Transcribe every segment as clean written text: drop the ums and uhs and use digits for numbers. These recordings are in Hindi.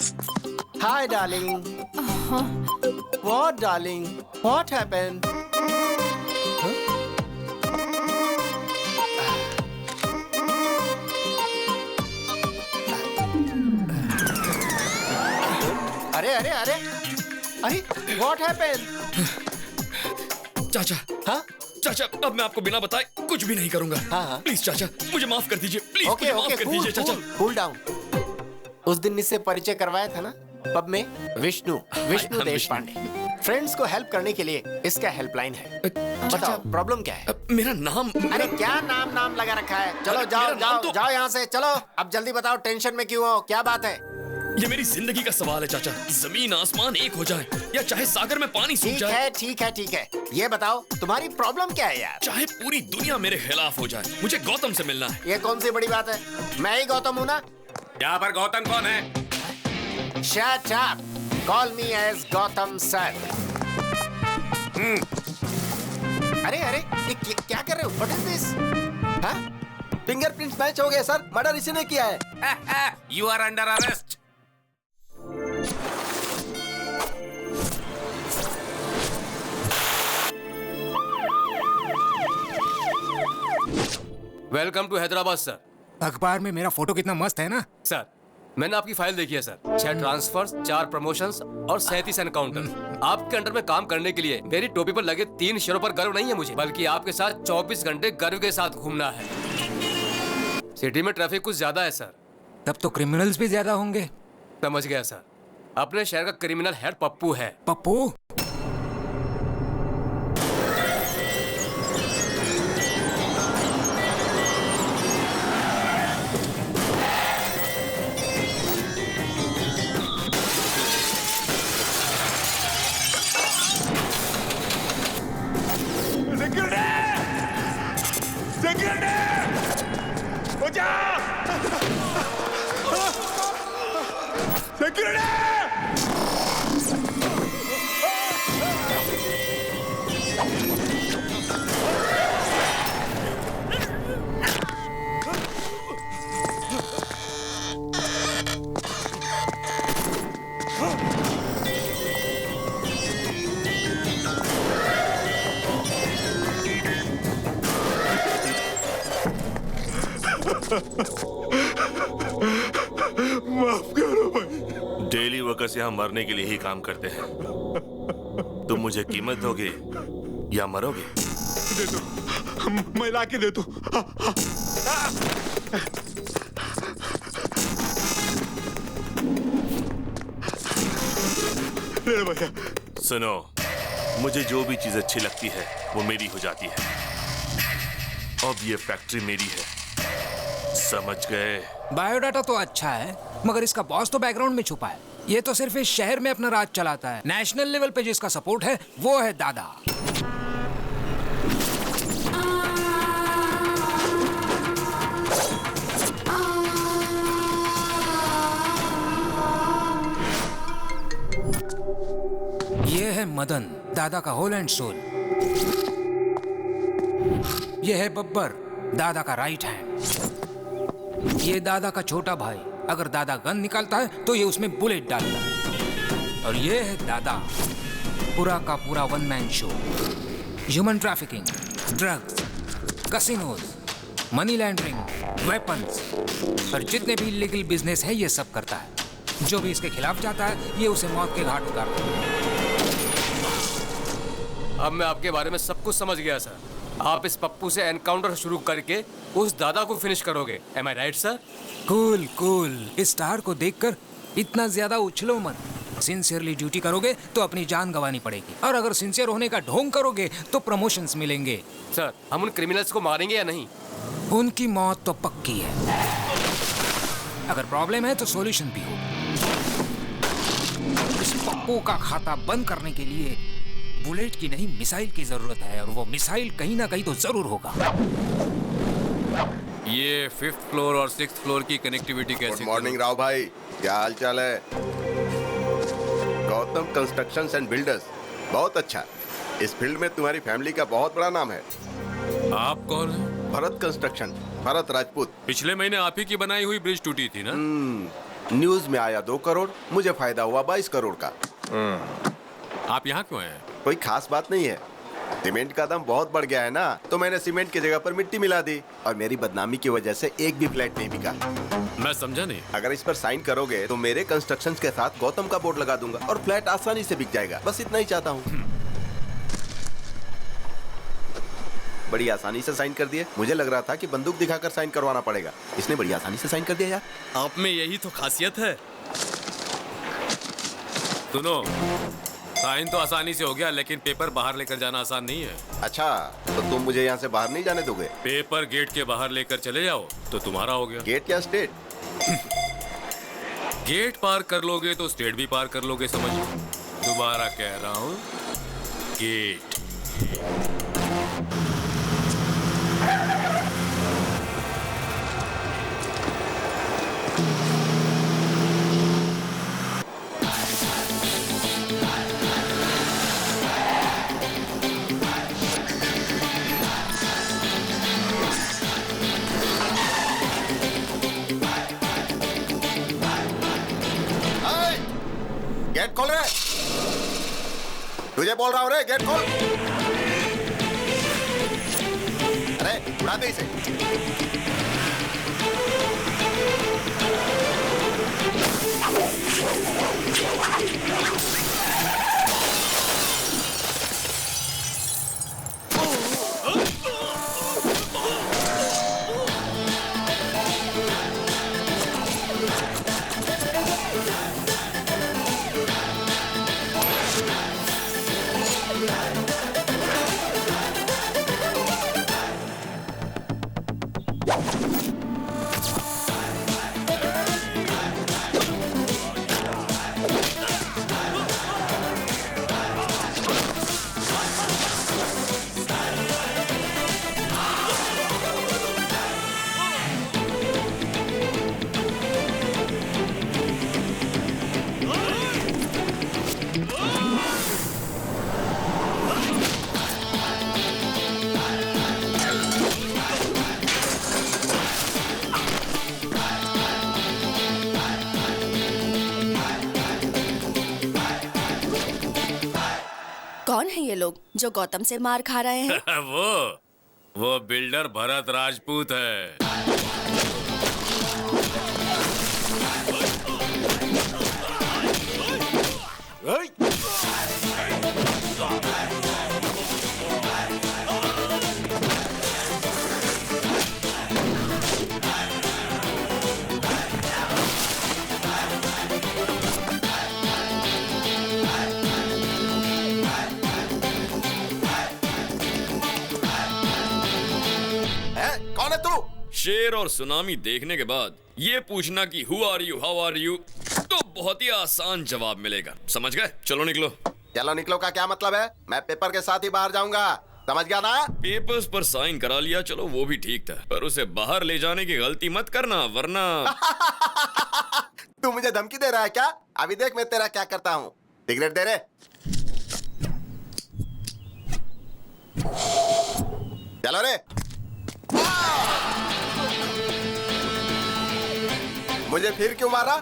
Hi, darling. What, darling? What happened? अरे, what happened? चाचा, हाँ? चाचा, अब मैं आपको बिना बताए कुछ भी नहीं करूंगा। हाँ। प्लीज चाचा, मुझे माफ कर दीजिए। प्लीज मुझे माफ कर दीजिए चाचा। Cool down. उस दिन इससे परिचय करवाया था ना पब में, विष्णु देशपांडे। फ्रेंड्स को हेल्प करने के लिए इसका हेल्पलाइन है। बताओ प्रॉब्लम क्या है? मेरा नाम। अरे क्या नाम लगा रखा है? चलो जाओ यहाँ से, चलो अब जल्दी बताओ, टेंशन में क्यों हो, क्या बात है? ये मेरी जिंदगी का सवाल है चाचा। जमीन आसमान एक हो जाए या चाहे सागर में पानी सूख जाए। ठीक है। ये बताओ तुम्हारी प्रॉब्लम क्या है यार? चाहे पूरी दुनिया मेरे खिलाफ हो जाए, मुझे गौतम से मिलना है। ये कौन सी बड़ी बात है? मैं ही गौतम हूँ ना। यहाँ पर गौतम कौन है? Shut up. Call me as Gautam sir. अरे ये क्या कर रहे हो? What is this? हाँ? फिंगरप्रिंट्स मैच हो गए सर, मर्डर इसी ने किया है। You are under arrest. Welcome to Hyderabad sir. अखबार में मेरा फोटो कितना मस्त है ना सर, मैंने आपकी फाइल देखी है सर। 6 ट्रांसफर्स, 4 प्रमोशंस और 37 एनकाउंटर। आपके अंडर में काम करने के लिए मेरी टोपी पर लगे 3 शेरों पर गर्व नहीं है मुझे, बल्कि आपके साथ 24 घंटे गर्व के साथ घूमना है। सिटी में ट्रैफिक कुछ ज्यादा है सर। तब तो क्रिमिनल्स भी ज्यादा होंगे। समझ गया सर। अपने शहर का क्रिमिनल हेड पप्पू है। पप्पू? माफ करो भाई। डेली वर्कर्स यहाँ मरने के लिए ही काम करते हैं। तुम मुझे कीमत दोगे या मरोगे? दे दो, मैं ला के दे दो। भैया सुनो, मुझे जो भी चीज अच्छी लगती है वो मेरी हो जाती है। अब ये फैक्ट्री मेरी है, समझ गए? बायोडाटा तो अच्छा है, मगर इसका बॉस तो बैकग्राउंड में छुपा है। ये तो सिर्फ इस शहर में अपना राज चलाता है। नेशनल लेवल पे जिसका सपोर्ट है वो है दादा। ये है मदन, दादा का होल एंड सोल। ये है बब्बर, दादा का राइट हैंड। ये दादा का छोटा भाई, अगर दादा गन निकालता है तो ये उसमें बुलेट डालता है। और ये है दादा, पूरा का पूरा one man show. Human trafficking, drugs, casinos, money laundering, weapons और जितने भी इलीगल बिजनेस है ये सब करता है। जो भी इसके खिलाफ जाता है ये उसे मौत के घाट उतारता है। अब मैं आपके बारे में सब कुछ समझ गया सर। आप इस पप्पू से एनकाउंटर शुरू करके उस दादा को फिनिश करोगे। एम आई राइट सर? Cool cool. इस स्टार को देखकर इतना ज्यादा उछलो मत। सिंसियरली ड्यूटी करोगे तो अपनी जान गंवानी पड़ेगी, और अगर सिंसियर होने का ढोंग करोगे तो प्रमोशंस मिलेंगे। सर, हम उन क्रिमिनल्स को मारेंगे या नहीं? उनकी मौत तो पक्की है। अगर प्रॉब्लम है तो सॉल्यूशन भी हो। इस पप्पू का खाता बंद करने के लिए बुलेट की नहीं मिसाइल की जरूरत है, और वो मिसाइल कहीं ना कहीं तो जरूर होगा। ये 5th फ्लोर और 6th फ्लोर की कनेक्टिविटी कैसे? गुड मॉर्निंग राव भाई, क्या हाल चाल है? गौतम कंस्ट्रक्शंस एंड बिल्डर्स, बहुत अच्छा। इस फील्ड में तुम्हारी फैमिली का बहुत बड़ा नाम है। आप कौन हैं? भरत कंस्ट्रक्शन, भरत राजपूत। पिछले महीने आप ही की बनाई हुई ब्रिज टूटी थी ना? न्यूज में आया 2 करोड़, मुझे फायदा हुआ 22 करोड़ का। आप यहाँ क्यों आए? कोई खास बात नहीं है, सीमेंट का दाम बहुत बढ़ गया है ना, तो मैंने सीमेंट की जगह पर मिट्टी मिला दी और मेरी बदनामी की वजह से एक भी फ्लैट नहीं बिका। मैं समझा नहीं। अगर इस पर साइन करोगे तो मेरे कंस्ट्रक्शंस के साथ गौतम का बोर्ड लगा दूंगा और फ्लैट आसानी से बिक जाएगा। बस इतना ही चाहता हूँ। बड़ी आसानी से साइन कर दिए। मुझे लग रहा था कि बंदूक दिखाकर साइन करवाना पड़ेगा, इसने बड़ी आसानी से साइन कर दिया यार। आप में यही तो खासियत है। सुनो, साइन तो आसानी से हो गया, लेकिन पेपर बाहर लेकर जाना आसान नहीं है। अच्छा, तो तुम मुझे यहाँ से बाहर नहीं जाने दोगे? पेपर गेट के बाहर लेकर चले जाओ तो तुम्हारा हो गया। गेट या स्टेट? गेट पार कर लोगे तो स्टेट भी पार कर लोगे, समझो। दोबारा कह रहा हूँ, गेट। गेट खोल रहे, तुझे बोल रहा हूँ रे, गेट खोल। अरे उड़ा दे इसे। कौन है ये लोग जो गौतम से मार खा रहे हैं? वो बिल्डर भरत राजपूत है। कौन है तू? शेर और सुनामी देखने के बाद ये पूछना कि who are you, how are you, तो बहुत ही आसान जवाब मिलेगा। समझ गए? चलो निकलो। चलो निकलो का क्या मतलब है? मैं पेपर के साथ ही बाहर जाऊंगा, समझ गया ना? पेपर्स पर साइन करा लिया, चलो वो भी ठीक था, पर उसे बाहर ले जाने की गलती मत करना, वरना तू मुझे धमकी दे रहा है क्या? अभी देख मैं तेरा क्या करता हूँ। सिगरेट दे रे। चलो रे। मुझे फिर क्यों मारा?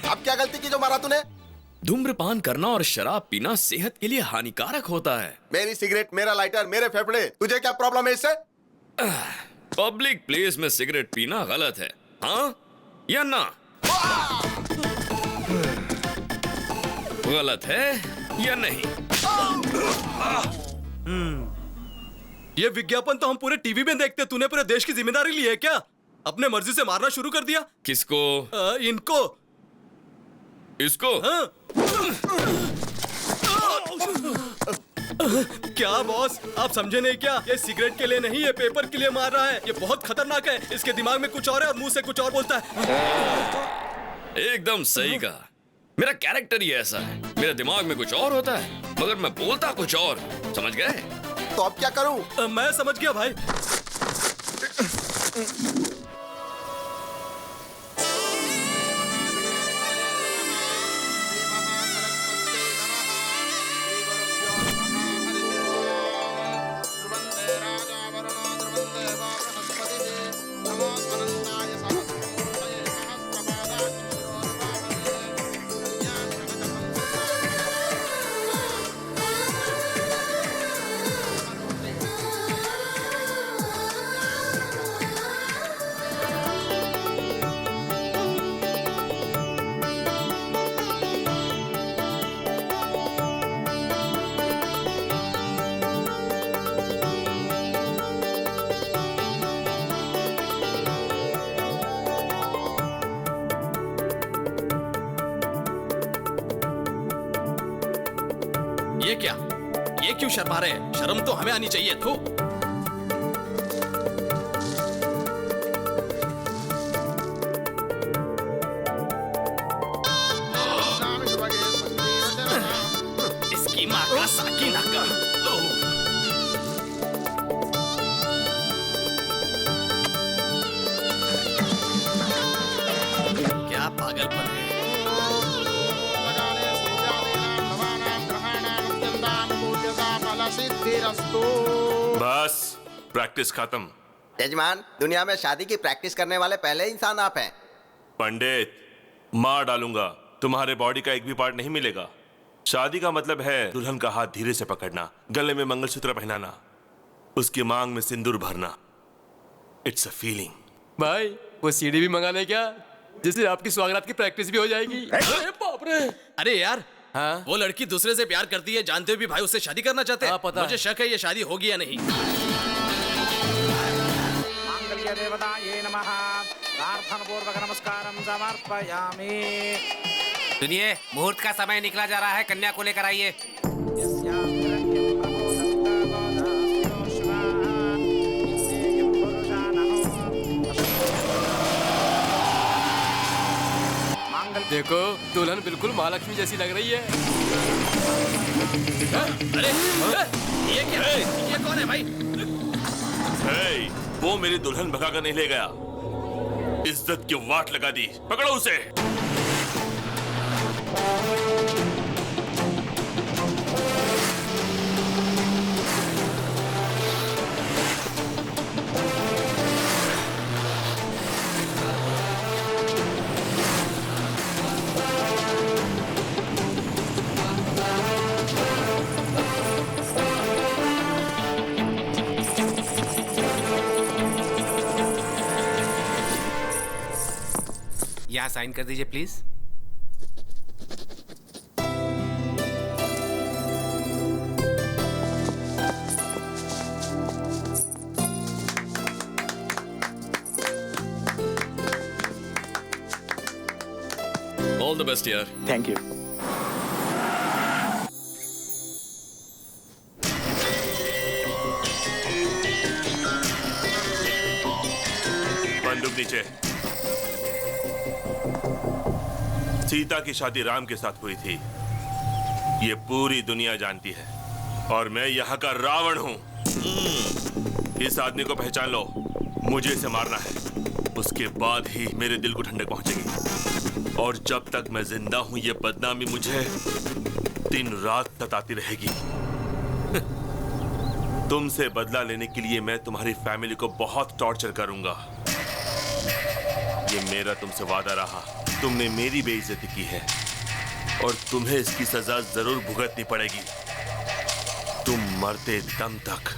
अब क्या गलती की जो मारा तूने? धूम्रपान करना और शराब पीना सेहत के लिए हानिकारक होता है। मेरी सिगरेट, मेरा लाइटर, मेरे फेफड़े, तुझे क्या प्रॉब्लम है इससे? पब्लिक प्लेस में सिगरेट पीना गलत है, हाँ या ना? गलत है या नहीं? ये विज्ञापन तो हम पूरे टीवी में देखते, तूने पूरे देश की जिम्मेदारी ली है क्या? अपने मर्जी से मारना शुरू कर दिया। किसको? इनको। इसको? हाँ। क्या बॉस, आप समझे नहीं क्या? ये सिगरेट के लिए नहीं, ये पेपर के लिए मार रहा है। ये बहुत खतरनाक है। इसके दिमाग में कुछ और है और मुंह से कुछ और बोलता है। एकदम सही कहा। मेरा कैरेक्टर ही ऐसा है, मेरे दिमाग में कुछ और होता है मगर मैं बोलता कुछ और। समझ गए? तो अब क्या करूं? मैं समझ गया भाई। क्या? ये क्यों शर्मा रहे हैं? शर्म तो हमें आनी चाहिए। तो इसकी माँ का साकी नाका। क्या पागलपन है। बस प्रैक्टिस खत्म। यजमान, दुनिया में शादी की प्रैक्टिस करने वाले पहले इंसान आप हैं। पंडित, मार डालूंगा, तुम्हारे बॉडी का एक भी पार्ट नहीं मिलेगा। शादी का मतलब है दुल्हन का हाथ धीरे से पकड़ना, गले में मंगलसूत्र पहनाना, उसकी मांग में सिंदूर भरना। It's a feeling. भाई वो सीडी भी मंगा ले क्या, जिससे आपकी स्वागरात की प्रैक्टिस भी हो जाएगी। अरे बाप रे। अरे यार, हाँ? वो लड़की दूसरे से प्यार करती है, जानते हुए भी भाई उससे शादी करना चाहते हैं। हाँ, पता मुझे शक है ये शादी होगी या नहीं। मांगल्य देवताये नमः। प्रार्थना पूर्वक नमस्कारं समर्पयामि। सुनिए, मुहूर्त का समय निकला जा रहा है, कन्या को लेकर आइए। देखो दुल्हन बिल्कुल महालक्ष्मी जैसी लग रही है। अरे ये क्या है? ये कौन है भाई? हे, वो मेरी दुल्हन भगा कर नहीं ले गया, इज्जत की वाट लगा दी। पकड़ो उसे। यहाँ साइन कर दीजिए प्लीज। ऑल द बेस्ट यार। Thank you. बंदूक नीचे। सीता की शादी राम के साथ हुई थी, ये पूरी दुनिया जानती है, और मैं यहाँ का रावण हूँ। इस आदमी को पहचान लो, मुझे इसे मारना है, उसके बाद ही मेरे दिल को ठंडक पहुंचेगी। और जब तक मैं जिंदा हूं, ये बदनामी मुझे दिन रात सताती रहेगी। तुमसे बदला लेने के लिए मैं तुम्हारी फैमिली को बहुत टॉर्चर करूंगा। ये मेरा तुमसे वादा रहा। तुमने मेरी बेइज्जती की है और तुम्हें इसकी सजा जरूर भुगतनी पड़ेगी, तुम मरते दम तक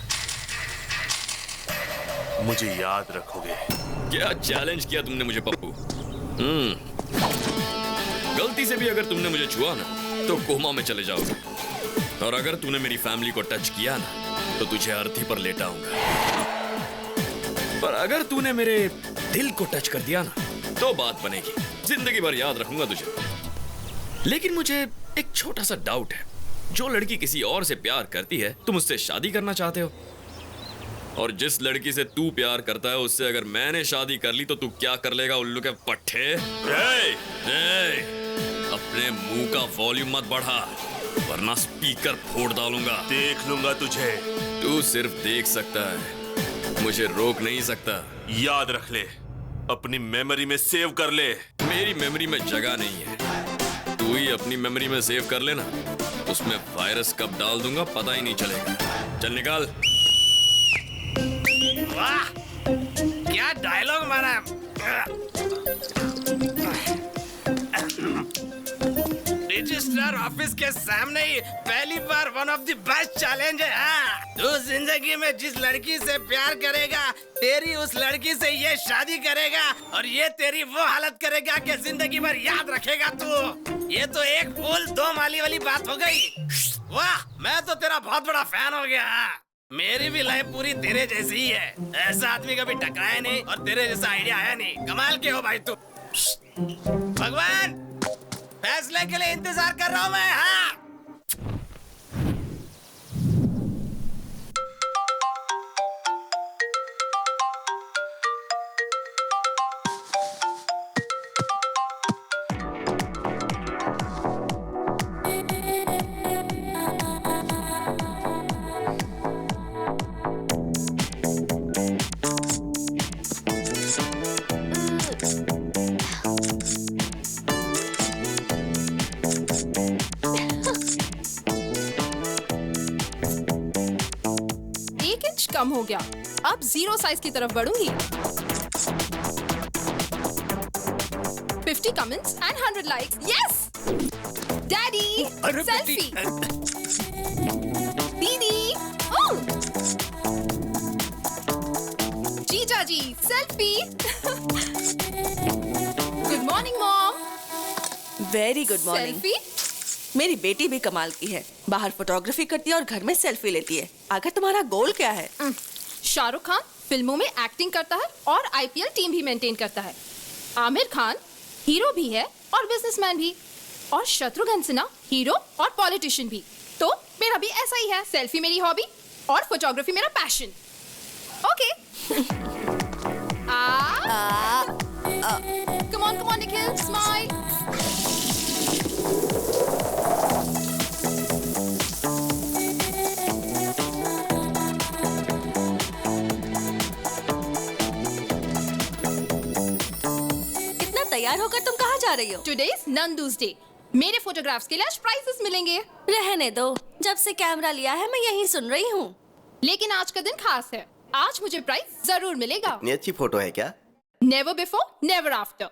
मुझे याद रखोगे। क्या चैलेंज किया तुमने मुझे पप्पू। गलती से भी अगर तुमने मुझे छुआ ना तो कोमा में चले जाओगे, और अगर तूने मेरी फैमिली को टच किया ना तो तुझे अर्थी पर लेटाऊंगा। पर अगर तूने मेरे दिल को टच कर दिया ना तो बात बनेगी, जिंदगी भर याद रखूंगा तुझे। लेकिन मुझे एक छोटा सा डाउट है, जो लड़की किसी और से प्यार करती है तुम उससे शादी करना चाहते हो, और जिस लड़की से तू प्यार करता है उससे अगर मैंने शादी कर ली तो तू क्या कर लेगा उल्लू के पट्टे? अपने मुंह का वॉल्यूम मत बढ़ा वरना स्पीकर फोड़ डालूंगा। देख लूंगा तुझे। तू सिर्फ देख सकता है, मुझे रोक नहीं सकता। याद रख ले, अपनी मेमोरी में सेव कर ले। मेरी मेमोरी में जगह नहीं है, तू ही अपनी मेमोरी में सेव कर लेना, उसमें वायरस कब डाल दूंगा पता ही नहीं चलेगा। चल निकाल। वाह क्या डायलॉग मारा। रजिस्ट्रार ऑफिस के सामने ही पहली बार one of the best challenge है। हाँ, तू जिंदगी में जिस लड़की से प्यार करेगा तेरी उस लड़की से ये शादी करेगा, और ये तेरी वो हालत करेगा कि जिंदगी भर याद रखेगा तू। ये तो एक फूल दो माली वाली बात हो गई। वाह, मैं तो तेरा बहुत बड़ा फैन हो गया। मेरी भी लाइफ पूरी तेरे जैसी ही है, ऐसा आदमी कभी टकराया नहीं और तेरे जैसा आइडिया आया नहीं। कमाल के हो भाई तू। भगवान, फैसले के लिए इंतजार कर रहा हूँ मैं। हाँ हो गया। अब 0 साइज की तरफ बढ़ूंगी। 50 comments and 100 likes. Yes daddy, selfie. दीदी, जीजा जी, selfie. Good morning mom. Very good morning. Selfie? मेरी बेटी भी कमाल की है, बाहर फोटोग्राफी करती है और घर में सेल्फी लेती है। आखिर तुम्हारा गोल क्या है? शाहरुख खान फिल्मों में एक्टिंग करता है और IPL टीम भी मेंटेन करता है। आमिर खान हीरो भी है और बिजनेसमैन भी, और शत्रुघ्न सिन्हा हीरो और पॉलिटिशियन भी। तो मेरा भी ऐसा ही है, सेल्फी मेरी हॉबी और फोटोग्राफी मेरा passion. Okay. Come on Nikhil, smile. तैयार होकर तुम कहाँ जा रही हो? Today's Nandu's Day। मेरे फोटोग्राफ्स के लिए आज प्राइजेस मिलेंगे। रहने दो, जब से कैमरा लिया है मैं यही सुन रही हूँ। लेकिन आज का दिन खास है, आज मुझे प्राइज जरूर मिलेगा। इतनी अच्छी फोटो है क्या? Never before, never after।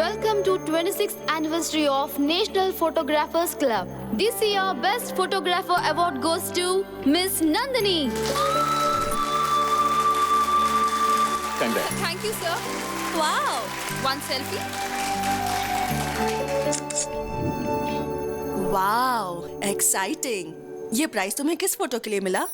Welcome to 26th anniversary of National Photographers Club. This year, Best Photographer Award goes to Miss Nandini. Congrats. Thank you, sir. Wow. One selfie. Wow, exciting. ये प्राइज तुम्हें किस फोटो के लिए मिला?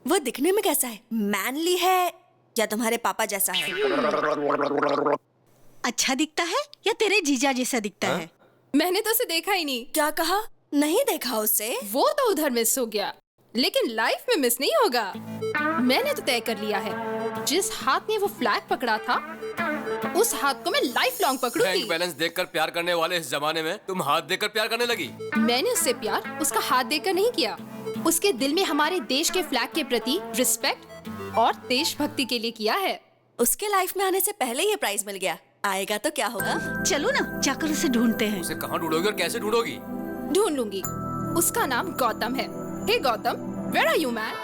वो दिखने में कैसा है? मैनली है या तुम्हारे पापा जैसा है? अच्छा दिखता है या तेरे जीजा जैसा दिखता है? मैंने तो उसे देखा ही नहीं। क्या कहा? नहीं देखा उसे? वो तो उधर मिस हो गया, लेकिन लाइफ में मिस नहीं होगा। मैंने तो तय कर लिया है, जिस हाथ ने वो फ्लैग पकड़ा था उस हाथ को मैं लाइफ लॉन्ग पकड़ूंगी। बैंक बैलेंस देखकर प्यार करने वाले इस जमाने में तुम हाथ देकर प्यार करने लगी। मैंने उससे प्यार उसका हाथ देकर नहीं किया, उसके दिल में हमारे देश के फ्लैग के प्रति रिस्पेक्ट और देशभक्ति के लिए किया है। उसके लाइफ में आने से पहले ये प्राइज मिल गया, आएगा तो क्या होगा? चलो ना जाकर उसे ढूंढते हैं। उसे कहाँ ढूंढोगी और कैसे ढूंढोगी? ढूंढ लूंगी। उसका नाम गौतम है। Hey Gautam, where are you man?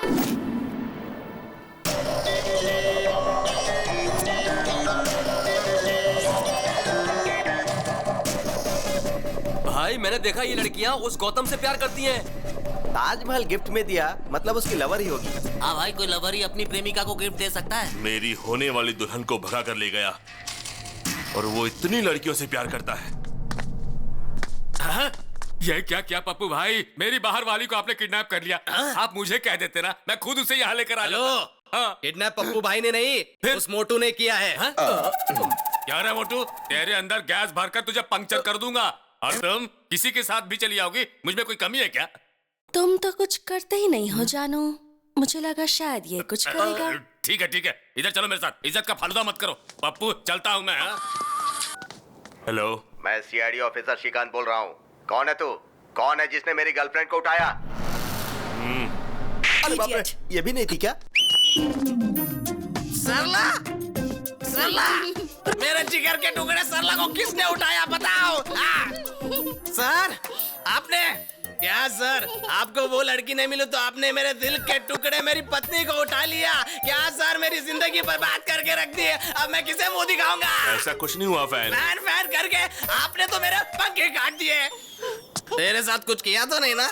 भाई मैंने देखा ये लड़कियां उस गौतम से प्यार करती हैं। ताजमहल गिफ्ट में दिया मतलब उसकी लवर ही होगी। हाँ भाई, कोई लवर ही अपनी प्रेमिका को गिफ्ट दे सकता है। मेरी होने वाली दुल्हन को भगा कर ले गया और वो इतनी लड़कियों से प्यार करता है। हाँ? ये क्या किया पप्पू भाई? मेरी बाहर वाली को आपने किडनैप कर लिया। आप मुझे कह देते ना, मैं खुद उसे यहाँ लेकर आ जाता। किडनैप पप्पू भाई ने नहीं, उस मोटू ने किया है। क्या रे मोटू, तेरे अंदर गैस भरकर तुझे पंक्चर कर दूंगा। और तुम किसी के साथ भी चली आओगी, मुझ में कोई कमी है क्या? तुम तो कुछ करते ही नहीं हो जानू, मुझे लगा शायद ये कुछ करेगा। ठीक है ठीक है, इधर चलो मेरे साथ। इज्जत का फालूदा मत करो पप्पू, चलता हूँ मैं। हेलो, मैं CID ऑफिसर श्रीकांत बोल रहा हूँ। कौन है तू? कौन है जिसने मेरी गर्लफ्रेंड को उठाया? अरे बाप रे, ये भी नहीं थी क्या? सरला, सरला, मेरे जिगर के टुकड़े सरला को किसने उठाया बताओ? सर, आपने क्या? सर, आपको वो लड़की नहीं मिली तो आपने मेरे दिल के टुकड़े मेरी पत्नी को उठा लिया। क्या सर, मेरी जिंदगी बर्बाद करके रख दी है। अब मैं किसे मुंह दिखाऊंगा? ऐसा कुछ नहीं हुआ फैन। फैन फैन करके आपने तो मेरे पंखे काट दिए। तेरे साथ कुछ किया तो नहीं ना?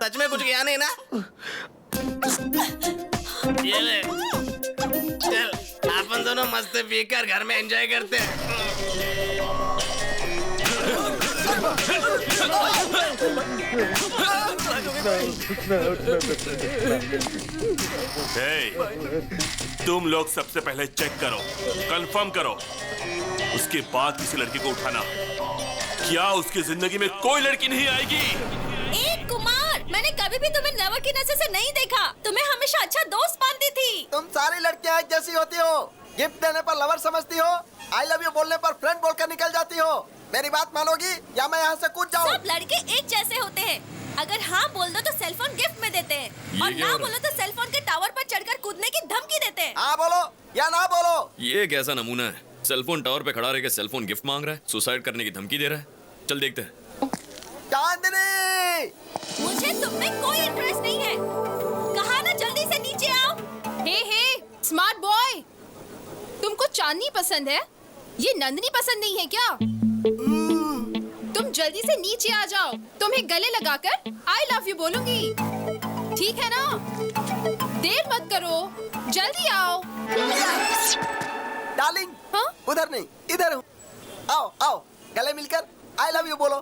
सच में कुछ किया नहीं ना? ये ले, चल अपन दोनों मस्त पीकर घर में एंजॉय करते हैं। तुम लोग सबसे पहले चेक करो, कंफर्म करो, उसके बाद किसी लड़की को उठाना। क्या उसकी जिंदगी में कोई लड़की नहीं आएगी? कुमार, मैंने कभी भी तुम्हें लवर की नजर से नहीं देखा। तुम्हें हमेशा अच्छा दोस्त मानती थी। तुम सारी लड़कियां एक जैसी होती हो। गिफ्ट देने पर लवर समझती हो, आई लव यू बोलने पर फ्रेंड बोलकर निकल जाती हो। मेरी बात मानोगी या मैं यहाँ से कूद जाऊँ? सब लड़के एक जैसे होते हैं। अगर हाँ बोल दो तो सेल फोन गिफ्ट में देते हैं और ना बोलो तो सेल फोन के टावर पर चढ़कर कूदने की धमकी देते हैं। हाँ बोलो या ना बोलो। ये कैसा नमूना है? सेलफोन टावर पे खड़ा रह के सेलफोन गिफ्ट मांग रहा है, सुसाइड करने की धमकी दे रहा है। चल देखते हैं। चांदनी, मुझे तुम में कोई इंटरेस्ट नहीं है। कहा ना जल्दी से नीचे आओ। हे स्मार्ट बॉय, तुमको चांदनी पसंद है, ये नंदनी पसंद नहीं है क्या? तुम जल्दी से नीचे आ जाओ, तुम्हें गले लगाकर आई लव यू बोलूंगी, ठीक है ना? देर मत करो, जल्दी आओ। डार्लिंग, हाँ? उधर नहीं, इधर हूँ। आओ आओ, गले मिलकर आई लव यू बोलो।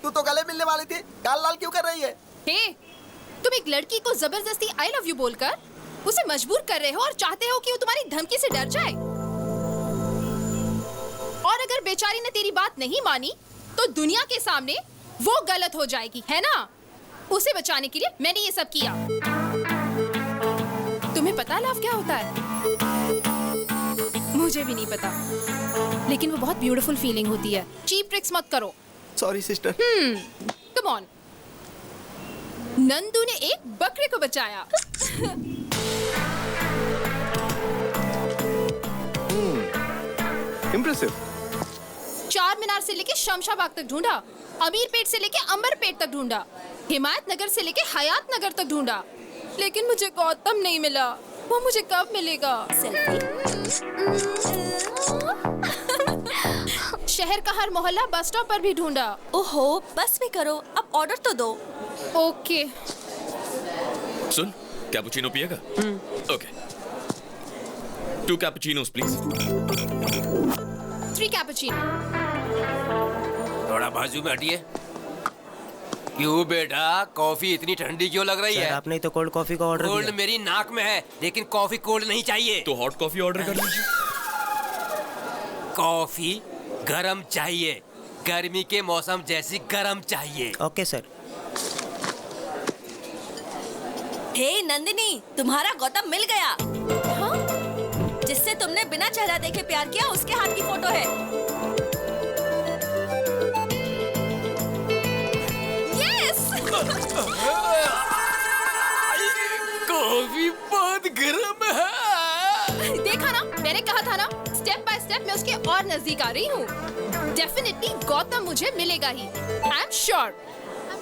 तू तो गले मिलने वाली थी, गाल लाल क्यों कर रही है? तुम एक लड़की को जबरदस्ती आई लव यू बोलकर उसे मजबूर कर रहे हो और चाहते हो कि वो तुम्हारी धमकी से डर जाए। और अगर बेचारी ने तेरी बात नहीं मानी तो दुनिया के सामने वो गलत हो जाएगी, है ना? उसे बचाने के लिए मैंने ये सब किया। तुम्हें पता लव क्या होता है? मुझे भी नहीं पता, लेकिन वो बहुत ब्यूटीफुल फीलिंग होती है। चीप ट्रिक्स मत करो। Sorry sister. Come on. Nandu ने एक बकरे को बचाया। इम्प्रेसिव। चार मीनार से लेके शमशाबाग तक ढूंढा, अमीर पेट से लेके अंबर पेट तक ढूंढा, हिमायत नगर से लेके हयात नगर तक ढूंढा, लेकिन मुझे गौतम नहीं मिला। वो मुझे कब मिलेगा? शहर का हर मोहल्ला बस स्टॉप पर भी ढूंढा। ओहो, बस भी करो, अब ऑर्डर तो दो। ओके। सुन, कैपुचिनो पिएगा? ओके। 2 cappuccinos please. 3 कैपुचिनो। थोड़ा बाजू में हटिए। क्यों बेटा, कॉफी इतनी ठंडी क्यों लग रही है? आपने तो कोल्ड कॉफी का ऑर्डर दिया। कोल्ड मेरी नाक में है, लेकिन कॉफी कोल्ड नहीं चाहिए। तो हॉट कॉफी ऑर्डर कर लीजिए। कॉफी गरम चाहिए, गर्मी के मौसम जैसी गरम चाहिए। Okay sir. हे नंदिनी, तुम्हारा गौतम मिल गया। हाँ? जिससे तुमने बिना चेहरा देखे प्यार किया, उसके हाथ की फोटो है। यस। कॉफी बहुत गर्म है। देखा ना, मैंने कहा था ना, स्टेप बाय स्टेप मैं उसके और नजदीक आ रही हूँ। डेफिनेटली गौतम मुझे मिलेगा ही। I am sure.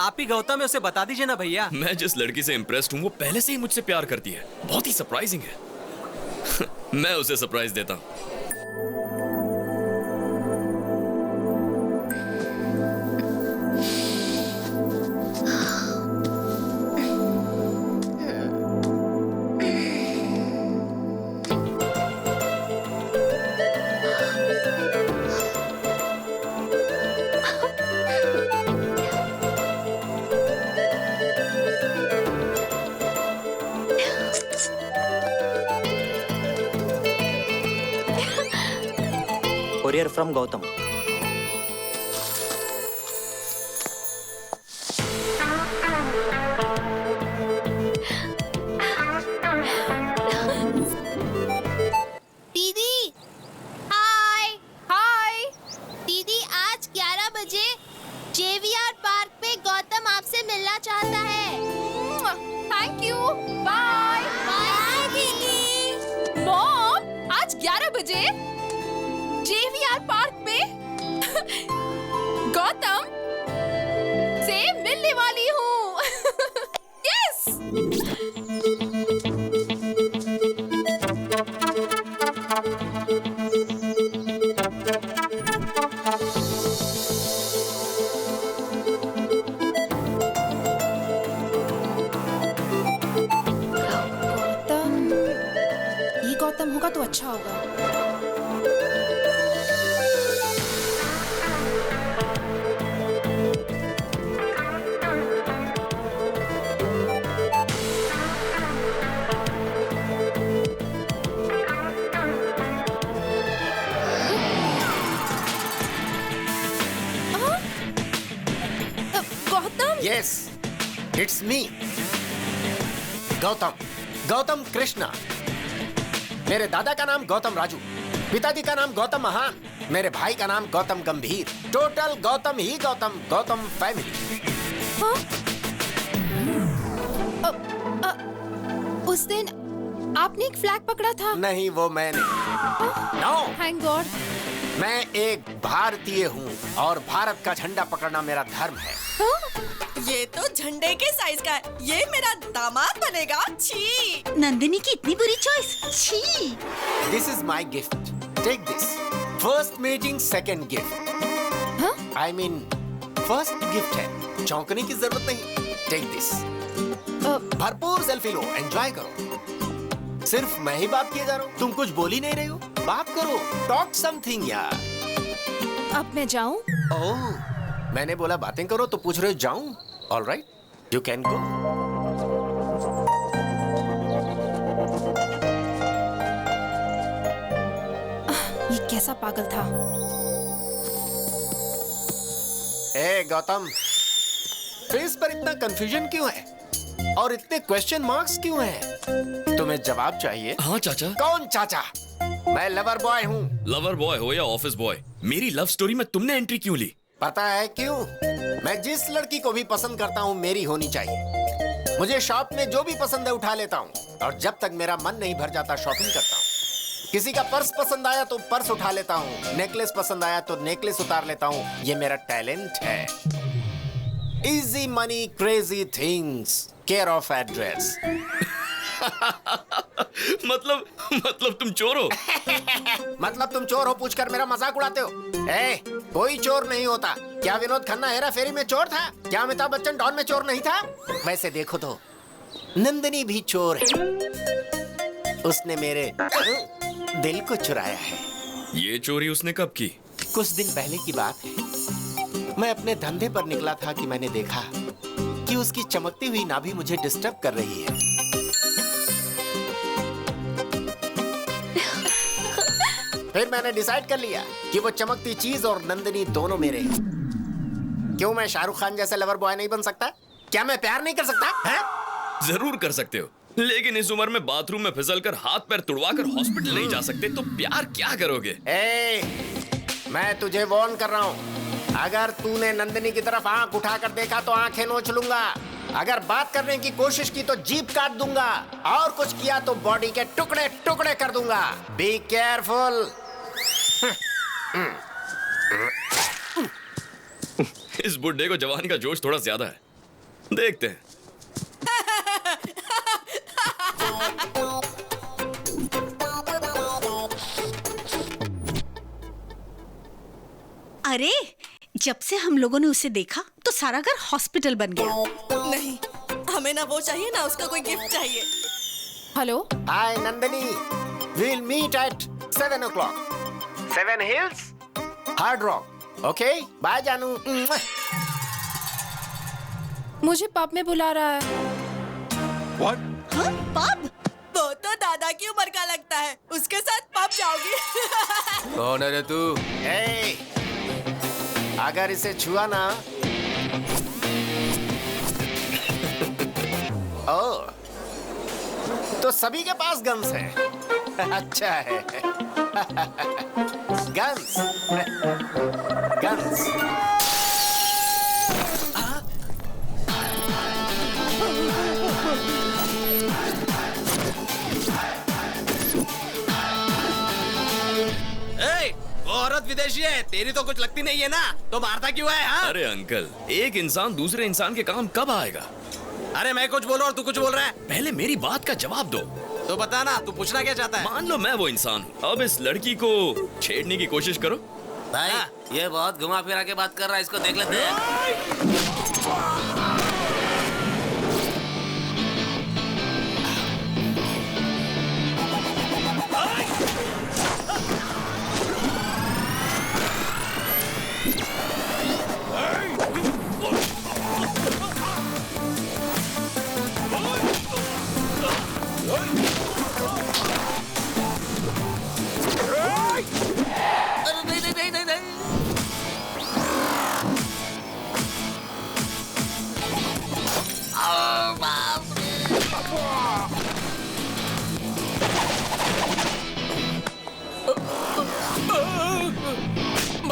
आप ही गौतम है, उसे बता दीजिए ना भैया। मैं जिस लड़की से इम्प्रेस्ड हूँ वो पहले से ही मुझसे प्यार करती है। बहुत ही सरप्राइजिंग है। मैं उसे सरप्राइज देता हूँ। Courier from Gautam. दीदी, हाय हाय। दीदी, आज 11 बजे JVR पार्क पे गौतम आपसे मिलना चाहता है। थैंक यू, बाय बाय दीदी। मॉम, आज 11 बजे JVR पार्क में गौतम से मिलने वाली हूँ। यस। गौतम, ये गौतम होगा तो अच्छा होगा। It's me Gautam, Gautam Krishna. मेरे दादा का नाम गौतम राजू, पिताजी का नाम गौतम महान, मेरे भाई का नाम गौतम गंभीर। टोटल गौतम ही गौतम, गौतम फैमिली। उस दिन आपने एक फ्लैग पकड़ा था। नहीं, वो मैंने। No, thank God. मैं एक भारतीय हूँ और भारत का झंडा पकड़ना मेरा धर्म है। ये तो झंडे के साइज का है। ये मेरा दामाद बनेगा। छी। नंदिनी की इतनी बुरी चॉइस। छी। This is my gift, take this. First meeting second gift. I mean first gift है, चौंकने की जरूरत नहीं। Take this. भरपूर सेल्फी लो, एंजॉय करो। सिर्फ मैं ही बात किए जा रहा हूँ, तुम कुछ बोल ही नहीं रहे हो। बात करो, टॉक समथिंग यार। अब मैं जाऊँ? ओह, मैंने बोला बातें करो तो पूछ रहे हो जाऊँ? All right, you can go. ये कैसा पागल था? ए गौतम, फेस पर इतना कंफ्यूजन क्यों है और इतने क्वेश्चन मार्क्स क्यों हैं? तुम्हें जवाब चाहिए? हाँ चाचा। कौन चाचा? मैं लवर बॉय हूँ। लवर बॉय हो या ऑफिस बॉय, मेरी लव स्टोरी में तुमने एंट्री क्यों ली? पता है क्यों? मैं जिस लड़की को भी पसंद करता हूँ मेरी होनी चाहिए। मुझे शॉप में जो भी पसंद है उठा लेता हूँ और जब तक मेरा मन नहीं भर जाता शॉपिंग करता हूँ। किसी का पर्स पसंद आया तो पर्स उठा लेता हूँ, नेकलेस पसंद आया तो नेकलेस उतार लेता हूँ। ये मेरा टैलेंट है। Easy money crazy things, care of address. मतलब तुम चोर हो? मतलब तुम चोर हो पूछकर मेरा मजाक उड़ाते हो? ए, कोई चोर नहीं होता। क्या विनोद खन्ना हेरा फेरी में चोर था? क्या अमिताभ बच्चन डॉन में चोर नहीं था? वैसे देखो तो नंदिनी भी चोर है। उसने मेरे दिल को चुराया है। ये चोरी उसने कब की? कुछ दिन पहले की बात है। मैं अपने धंधे पर निकला था कि मैंने देखा कि उसकी चमकती हुई नाभि मुझे डिस्टर्ब कर रही है। फिर मैंने डिसाइड कर लिया कि वो चमकती चीज और नंदिनी दोनों मेरे हैं। क्यों मैं शाहरुख खान जैसे लवर बॉय नहीं बन सकता? क्या मैं प्यार नहीं कर सकता है? जरूर कर सकते हो, लेकिन इस उम्र में बाथरूम में फिसलकर हाथ पैर तुड़वाकर हॉस्पिटल नहीं जा सकते तो प्यार क्या करोगे? मैं तुझे वार्न कर रहा हूँ, अगर तूने नंदिनी की तरफ आंख उठाकर देखा तो आंखें नोच लूंगा। अगर बात करने की कोशिश की तो जीभ काट दूंगा और कुछ किया तो बॉडी के टुकड़े टुकड़े कर दूंगा। Be careful. इस बुड्ढे को जवानी का जोश थोड़ा ज्यादा है, देखते हैं। अरे, जब से हम लोगों ने उसे देखा तो सारा घर हॉस्पिटल बन गया। नहीं, हमें ना वो चाहिए ना उसका कोई गिफ्ट चाहिए। Hello, hi Nandini, we'll meet at 7 o'clock. 7 Hills, Hard Rock. Okay, bye जानू। मुझे पब में बुला रहा है। What? हाँ, पब? वो तो दादा की उम्र का लगता है, उसके साथ पब जाओगी? कौन है रे तू? अगर इसे छुआ ना ओ, तो सभी के पास गन्स है। अच्छा है। Guns guns. वो औरत विदेशी है, तेरी तो कुछ लगती नहीं है ना, तो मारता क्यों है? हाँ? अरे अंकल, एक इंसान दूसरे इंसान के काम कब आएगा? अरे मैं कुछ बोल रहा हूँ, तू कुछ बोल रहा है। पहले मेरी बात का जवाब दो। तो बता ना, तू पूछना क्या चाहता है? मान लो मैं वो इंसान हूँ, अब इस लड़की को छेड़ने की कोशिश करो। भाई, ये बहुत घुमा फिरा के बात कर रहा है, इसको देख लेते हैं।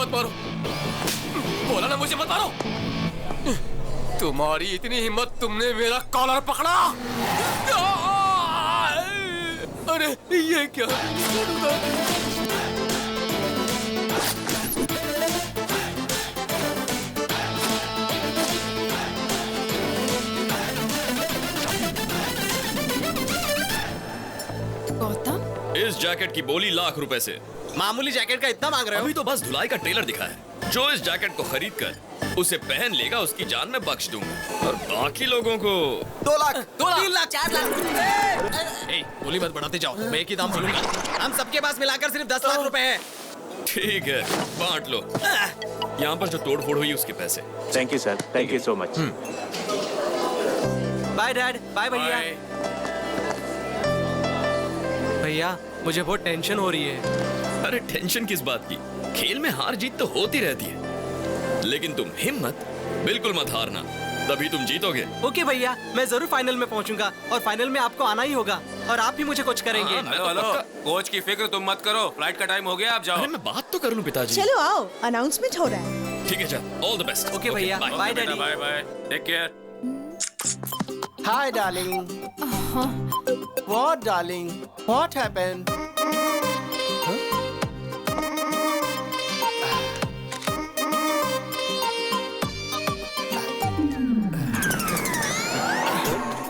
मत मारो, बोला ना मुझे मत मारो। तुम्हारी इतनी हिम्मत, तुमने मेरा कॉलर पकड़ा। अरे ये क्या? गौतम, इस जैकेट की बोली लाख रुपए से। मामूली जैकेट का इतना मांग रहे हो? अभी तो बस धुलाई का ट्रेलर दिखा है। जो इस जैकेट को खरीद कर उसे पहन लेगा, उसकी जान मैं बख्श दूंगा, और बाकी लोगों को 2 लाख, 2 लाख, 3 लाख, 4 लाख। बोली मत बढ़ाते जाओ, मैं एक ही दाम बोलूंगा। हम सबके पास मिलाकर सिर्फ 10 लाख रुपए हैं। ठीक है, बांट लो। यहाँ पर जो तोड़फोड़ हुई उसके पैसे। Thank you sir, thank you so much. Bye dad, bye भैया। भैया मुझे बहुत टेंशन हो रही है। अरे टेंशन किस बात की? खेल में हार जीत तो होती रहती है, लेकिन तुम हिम्मत बिल्कुल मत हारना, तभी तुम जीतोगे। ओके भैया, मैं जरूर फाइनल में पहुंचूंगा, और फाइनल में आपको आना ही होगा, और आप भी मुझे कुछ करेंगे। हेलो, कोच की फिक्र तुम मत करो, फ्लाइट का टाइम हो गया, आप जाओ। अरे मैं बात तो कर लूं पिताजी। चलो आओ, अनाउंसमेंट हो रहा है। ठीक है, चल, ऑल द बेस्ट। ओके भैया, bye daddy. Bye bye, take care. Hi, darling. What, darling? What happened?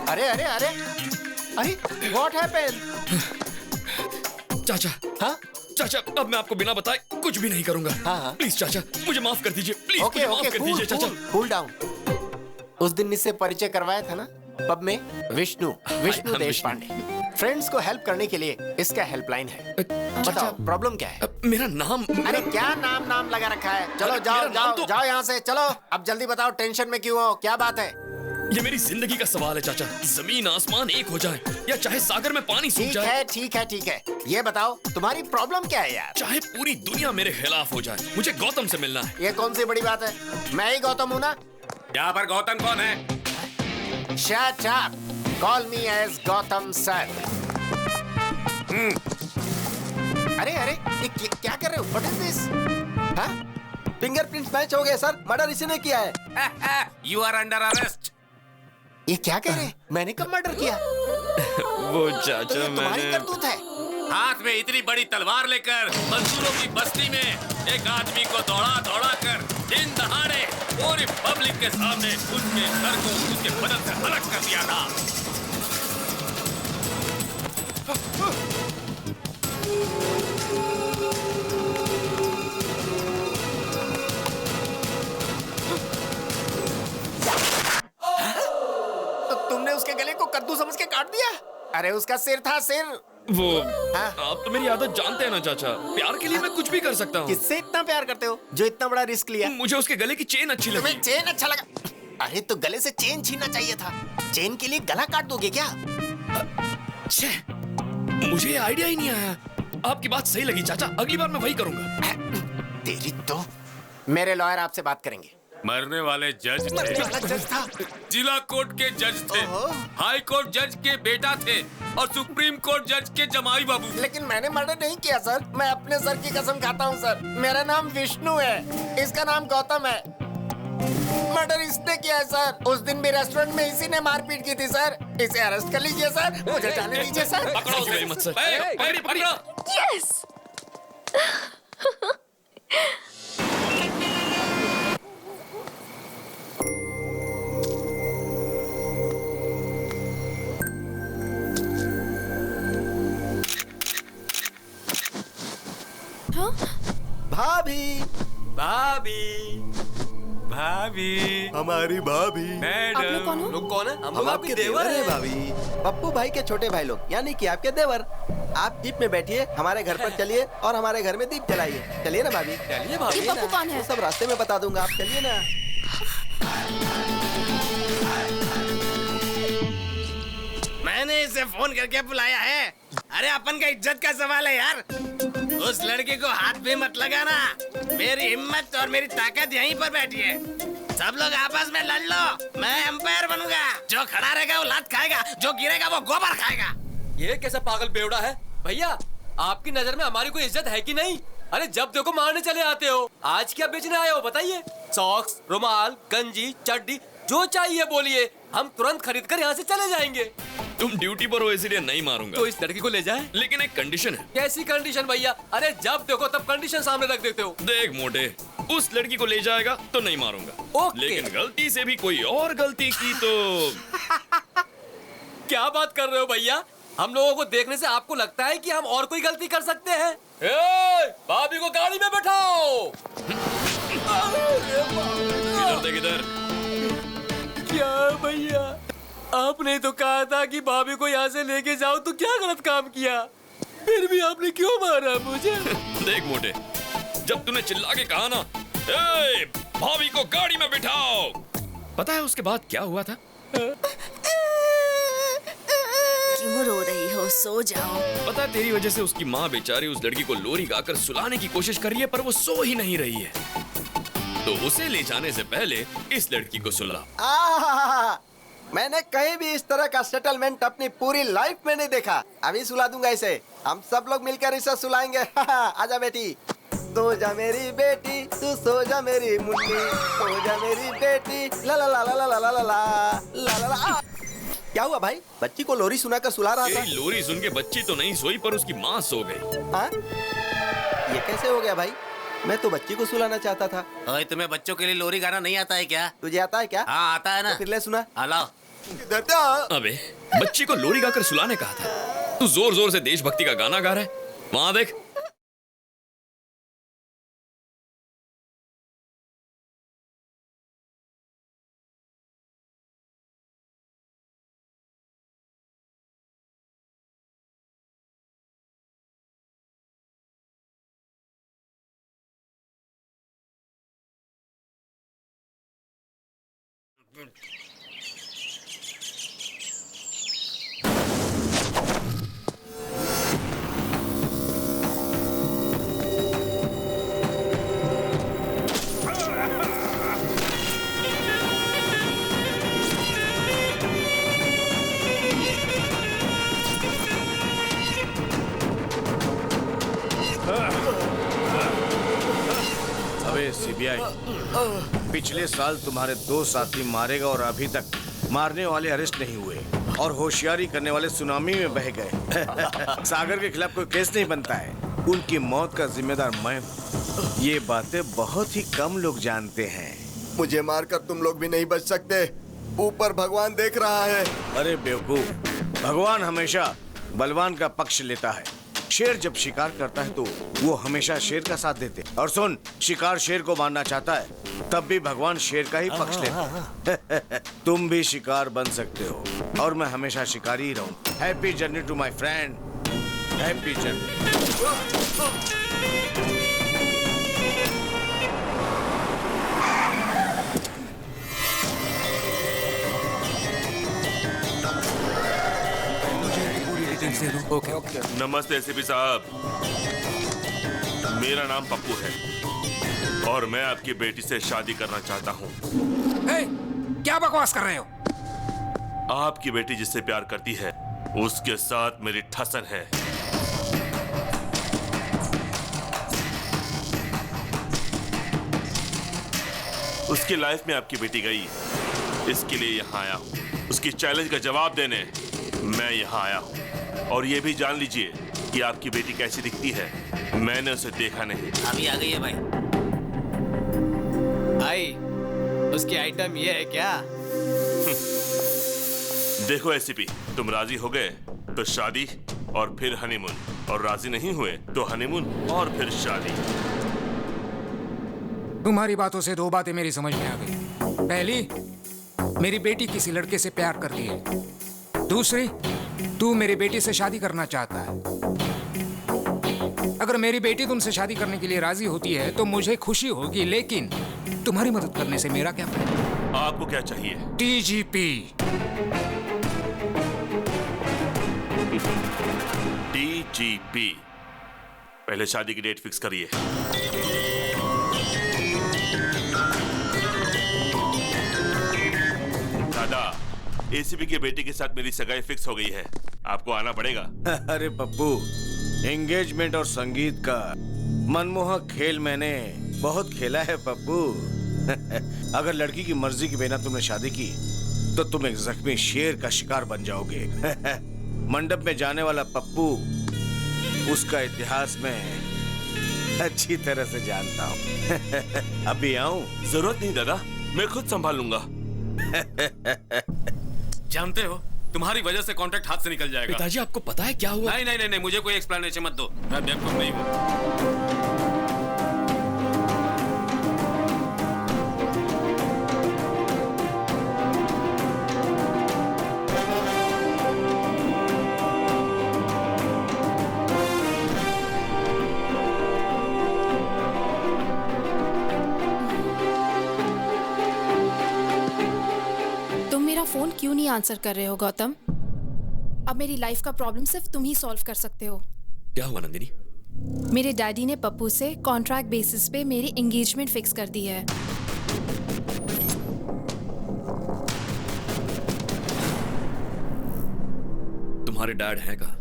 अरे अरे अरे अरे What happened? चाचा, हाँ चाचा, अब मैं आपको बिना बताए कुछ भी नहीं करूंगा। हाँ। प्लीज चाचा, मुझे माफ कर दीजिए। प्लीज ओके मुझे माफ कर दीजिए चाचा। Cool down. उस दिन इससे परिचय करवाया था ना पब में। विष्णु देश पांडे। फ्रेंड्स को हेल्प करने के लिए इसका हेल्पलाइन है। बताओ प्रॉब्लम क्या है? मेरा नाम। अरे क्या नाम लगा रखा है? चलो जाओ यहाँ से, चलो अब जल्दी बताओ, टेंशन में क्यों हो, क्या बात है? ये मेरी जिंदगी का सवाल है चाचा। जमीन आसमान एक हो जाए, या चाहे सागर में पानी सूख जाए। ठीक है। ये बताओ तुम्हारी प्रॉब्लम क्या है यार? चाहे पूरी दुनिया मेरे खिलाफ हो जाए, मुझे गौतम से मिलना है। ये कौन सी बड़ी बात है? मैं ही गौतम हूँ ना। यहाँ पर गौतम कौन है? Shut up. Call me as Gautam sir. अरे ये क्या कर रहे हो? What is this? हाँ? फिंगरप्रिंट्स मैच हो गए सर। मर्डर इसी ने किया है। You are under arrest. ये क्या कह रहे हैं? मैंने कब मर्डर किया? वो चाचा, ये तुम्हारी मैंने करतूत है। हाथ में इतनी बड़ी तलवार लेकर मजदूरों की बस्ती में एक आदमी को दौड़ा कर दिन दहाड़े पूरी पब्लिक के सामने उसके सर को उसके बदन से अलग कर दिया था। तो तुमने उसके गले को कद्दू समझ के काट दिया? अरे उसका सिर था, सिर। वो आप तो मेरी आदत जानते हैं ना चाचा, प्यार के लिए मैं कुछ भी कर सकता हूँ। किससे इतना प्यार करते हो जो इतना बड़ा रिस्क लिया? मुझे उसके गले की चेन अच्छी लगी। तुम्हें चेन अच्छा लगा? अरे तो गले से चेन छीनना चाहिए था। चेन के लिए गला काट दोगे क्या? मुझे आइडिया ही नहीं आया। आपकी बात सही लगी चाचा, अगली बार मैं वही करूंगा। तेरी तो। मेरे लॉयर आपसे बात करेंगे। मरने वाले जज था। जिला कोर्ट के जज थे, हाई कोर्ट जज के बेटा थे, और सुप्रीम कोर्ट जज के जमाई बाबू। लेकिन मैंने मर्डर नहीं किया सर। मैं अपने सर की कसम खाता हूँ सर। मेरा नाम विष्णु है, इसका नाम गौतम है। मर्डर इसने किया है सर। उस दिन भी रेस्टोरेंट में इसी ने मारपीट की थी सर। इसे अरेस्ट कर लीजिए सर, मुझे जाने दीजिए सर। पकड़ो उसे मत सर। पकड़ो। यस। भाभी हमारी भाभी। आप लोग कौन हो? लोग कौन है? हम आपके देवर हैं भाभी। पप्पू भाई के छोटे भाई लोग, यानी कि आपके देवर। आप जीप में बैठिए, हमारे घर पर चलिए और हमारे घर में दीप जलाइए। चलिए ना भाभी। चलिए भाभी। ये पप्पू कौन है? वो सब रास्ते में बता दूंगा, आप चलिए ना। मैंने इसे फोन करके बुलाया है। अरे अपन का इज्जत का सवाल है यार। उस लड़के को हाथ भी मत लगाना। मेरी हिम्मत और मेरी ताकत यहीं पर बैठी है। सब लोग आपस में लड़ लो, मैं एम्पायर बनूंगा। जो खड़ा रहेगा वो लात खाएगा, जो गिरेगा वो गोबर खाएगा। ये कैसा पागल बेवड़ा है? भैया आपकी नजर में हमारी कोई इज्जत है कि नहीं? अरे जब देखो मारने चले आते हो, आज क्या बेचने आए हो बताइए? सॉक्स, रुमाल, गंजी, चड्डी, जो चाहिए बोलिए, हम तुरंत खरीद कर यहाँ से चले जाएंगे। तुम ड्यूटी पर हो इसलिए नहीं मारूंगा। तो इस लड़की को ले जाए। लेकिन एक कंडीशन है। कैसी कंडीशन भैया? अरे जब देखो तब कंडीशन सामने रख देते हो। देख मोटे, उस लड़की को ले जाएगा तो नहीं मारूंगा, लेकिन गलती से भी कोई और गलती की तो क्या बात कर रहे हो भैया? हम लोगों को देखने से आपको लगता है कि हम और कोई गलती कर सकते हैं? भाभी को गाड़ी में बैठाओ। इधर देख इधर। क्या भैया, आपने तो कहा था कि भाभी को यहाँ से लेके जाओ, तो क्या गलत काम किया? फिर भी आपने क्यों मारा मुझे? देख मोटे, जब तूने चिल्ला के कहा ना, ए, भाभी को गाड़ी में बिठाओ, पता है उसके बाद क्या हुआ था? क्यों रो रही हो? सो जाओ। पता है तेरी वजह से उसकी माँ बेचारी उस लड़की को लोरी गाकर सुलाने की कोशिश कर रही है, पर वो सो ही नहीं रही है। तो उसे ले जाने से पहले इस लड़की को सुला। मैंने कहीं भी इस तरह का सेटलमेंट अपनी पूरी लाइफ में नहीं देखा। अभी सुला दूंगा इसे। हम सब लोग मिलकर इसे सुलाएंगे। आजा बेटी, सो जा मेरी बेटी, तू सो जा मेरी मुन्नी, सो जा मेरी बेटी, ला ला ला ला ला ला ला ला ला ला ला। क्या हुआ भाई? बच्ची को लोरी सुनाकर सुला रहा था। लोरी सुन के बच्ची तो नहीं सोई, पर उसकी माँ सो गई। हाँ? ये कैसे हो गया भाई? मैं तो बच्ची को सुलाना चाहता था। ओए, तुम्हें बच्चों के लिए लोरी गाना नहीं आता है क्या? तुझे आता है क्या? हाँ आता है ना। तो फिर ले सुना। लाओ। अबे बच्ची को लोरी गाकर सुलाने कहा था, तू जोर जोर से देशभक्ति का गाना गा रहा है। वहां देख। सीबीआई, पिछले साल तुम्हारे 2 साथी मारे गए और अभी तक मारने वाले अरेस्ट नहीं हुए और होशियारी करने वाले सुनामी में बह गए। सागर के खिलाफ कोई केस नहीं बनता है, उनकी मौत का जिम्मेदार मैं हूँ। ये बातें बहुत ही कम लोग जानते हैं। मुझे मारकर तुम लोग भी नहीं बच सकते, ऊपर भगवान देख रहा है। अरे बेवकूफ, भगवान हमेशा बलवान का पक्ष लेता है। शेर जब शिकार करता है तो वो हमेशा शेर का साथ देते। और सुन, शिकार शेर को मारना चाहता है तब भी भगवान शेर का ही पक्ष लेते। तुम भी शिकार बन सकते हो और मैं हमेशा शिकारी ही रहूं। Happy journey to my friend, happy journey. Okay. नमस्ते एसीपी साहब, मेरा नाम पप्पू है और मैं आपकी बेटी से शादी करना चाहता हूँ। क्या बकवास कर रहे हो? आपकी बेटी जिससे प्यार करती है उसके साथ मेरी ठसन है। उसकी लाइफ में आपकी बेटी गई, इसके लिए यहाँ आया हूँ। उसकी चैलेंज का जवाब देने मैं यहाँ आया हूँ। और ये भी जान लीजिए कि आपकी बेटी कैसी दिखती है, मैंने उसे देखा नहीं। अभी आ गई है भाई। भाई, उसकी आइटम ये है क्या? देखो एसीपी, तुम राजी हो गए तो शादी और फिर हनीमून, और राजी नहीं हुए तो हनीमून और फिर शादी। तुम्हारी बातों से 2 बातें मेरी समझ में आ गई। पहली, मेरी बेटी किसी लड़के से प्यार करती है। दूसरी, तू मेरी बेटी से शादी करना चाहता है। अगर मेरी बेटी तुमसे शादी करने के लिए राजी होती है तो मुझे खुशी होगी, लेकिन तुम्हारी मदद करने से मेरा क्या फायदा? आपको क्या चाहिए? डीजीपी। डीजीपी, पहले शादी की डेट फिक्स करिए। दादा, एसीपी की बेटी के साथ मेरी सगाई फिक्स हो गई है, आपको आना पड़ेगा। अरे पप्पू, एंगेजमेंट और संगीत का मनमोहक खेल मैंने बहुत खेला है पप्पू। अगर लड़की की मर्जी के बिना तुमने शादी की तो तुम एक जख्मी शेर का शिकार बन जाओगे। मंडप में जाने वाला पप्पू उसका इतिहास में अच्छी तरह से जानता हूँ। अभी आऊं? जरूरत नहीं दादा, मैं खुद संभाल लूंगा। जानते हो तुम्हारी वजह से कॉन्ट्रैक्ट हाथ से निकल जाएगा। पिताजी आपको पता है क्या हुआ? नहीं नहीं नहीं, नहीं मुझे कोई एक्सप्लेनेशन मत दो, मैं बेवकूफ नहीं हूँ। फोन क्यों नहीं आंसर कर रहे हो गौतम? अब मेरी लाइफ का प्रॉब्लम सिर्फ तुम ही सॉल्व कर सकते हो। क्या हुआ नंदिनी? मेरे डैडी ने पप्पू से कॉन्ट्रैक्ट बेसिस पे मेरी एंगेजमेंट फिक्स कर दी है। तुम्हारे डैड हैं कहाँ?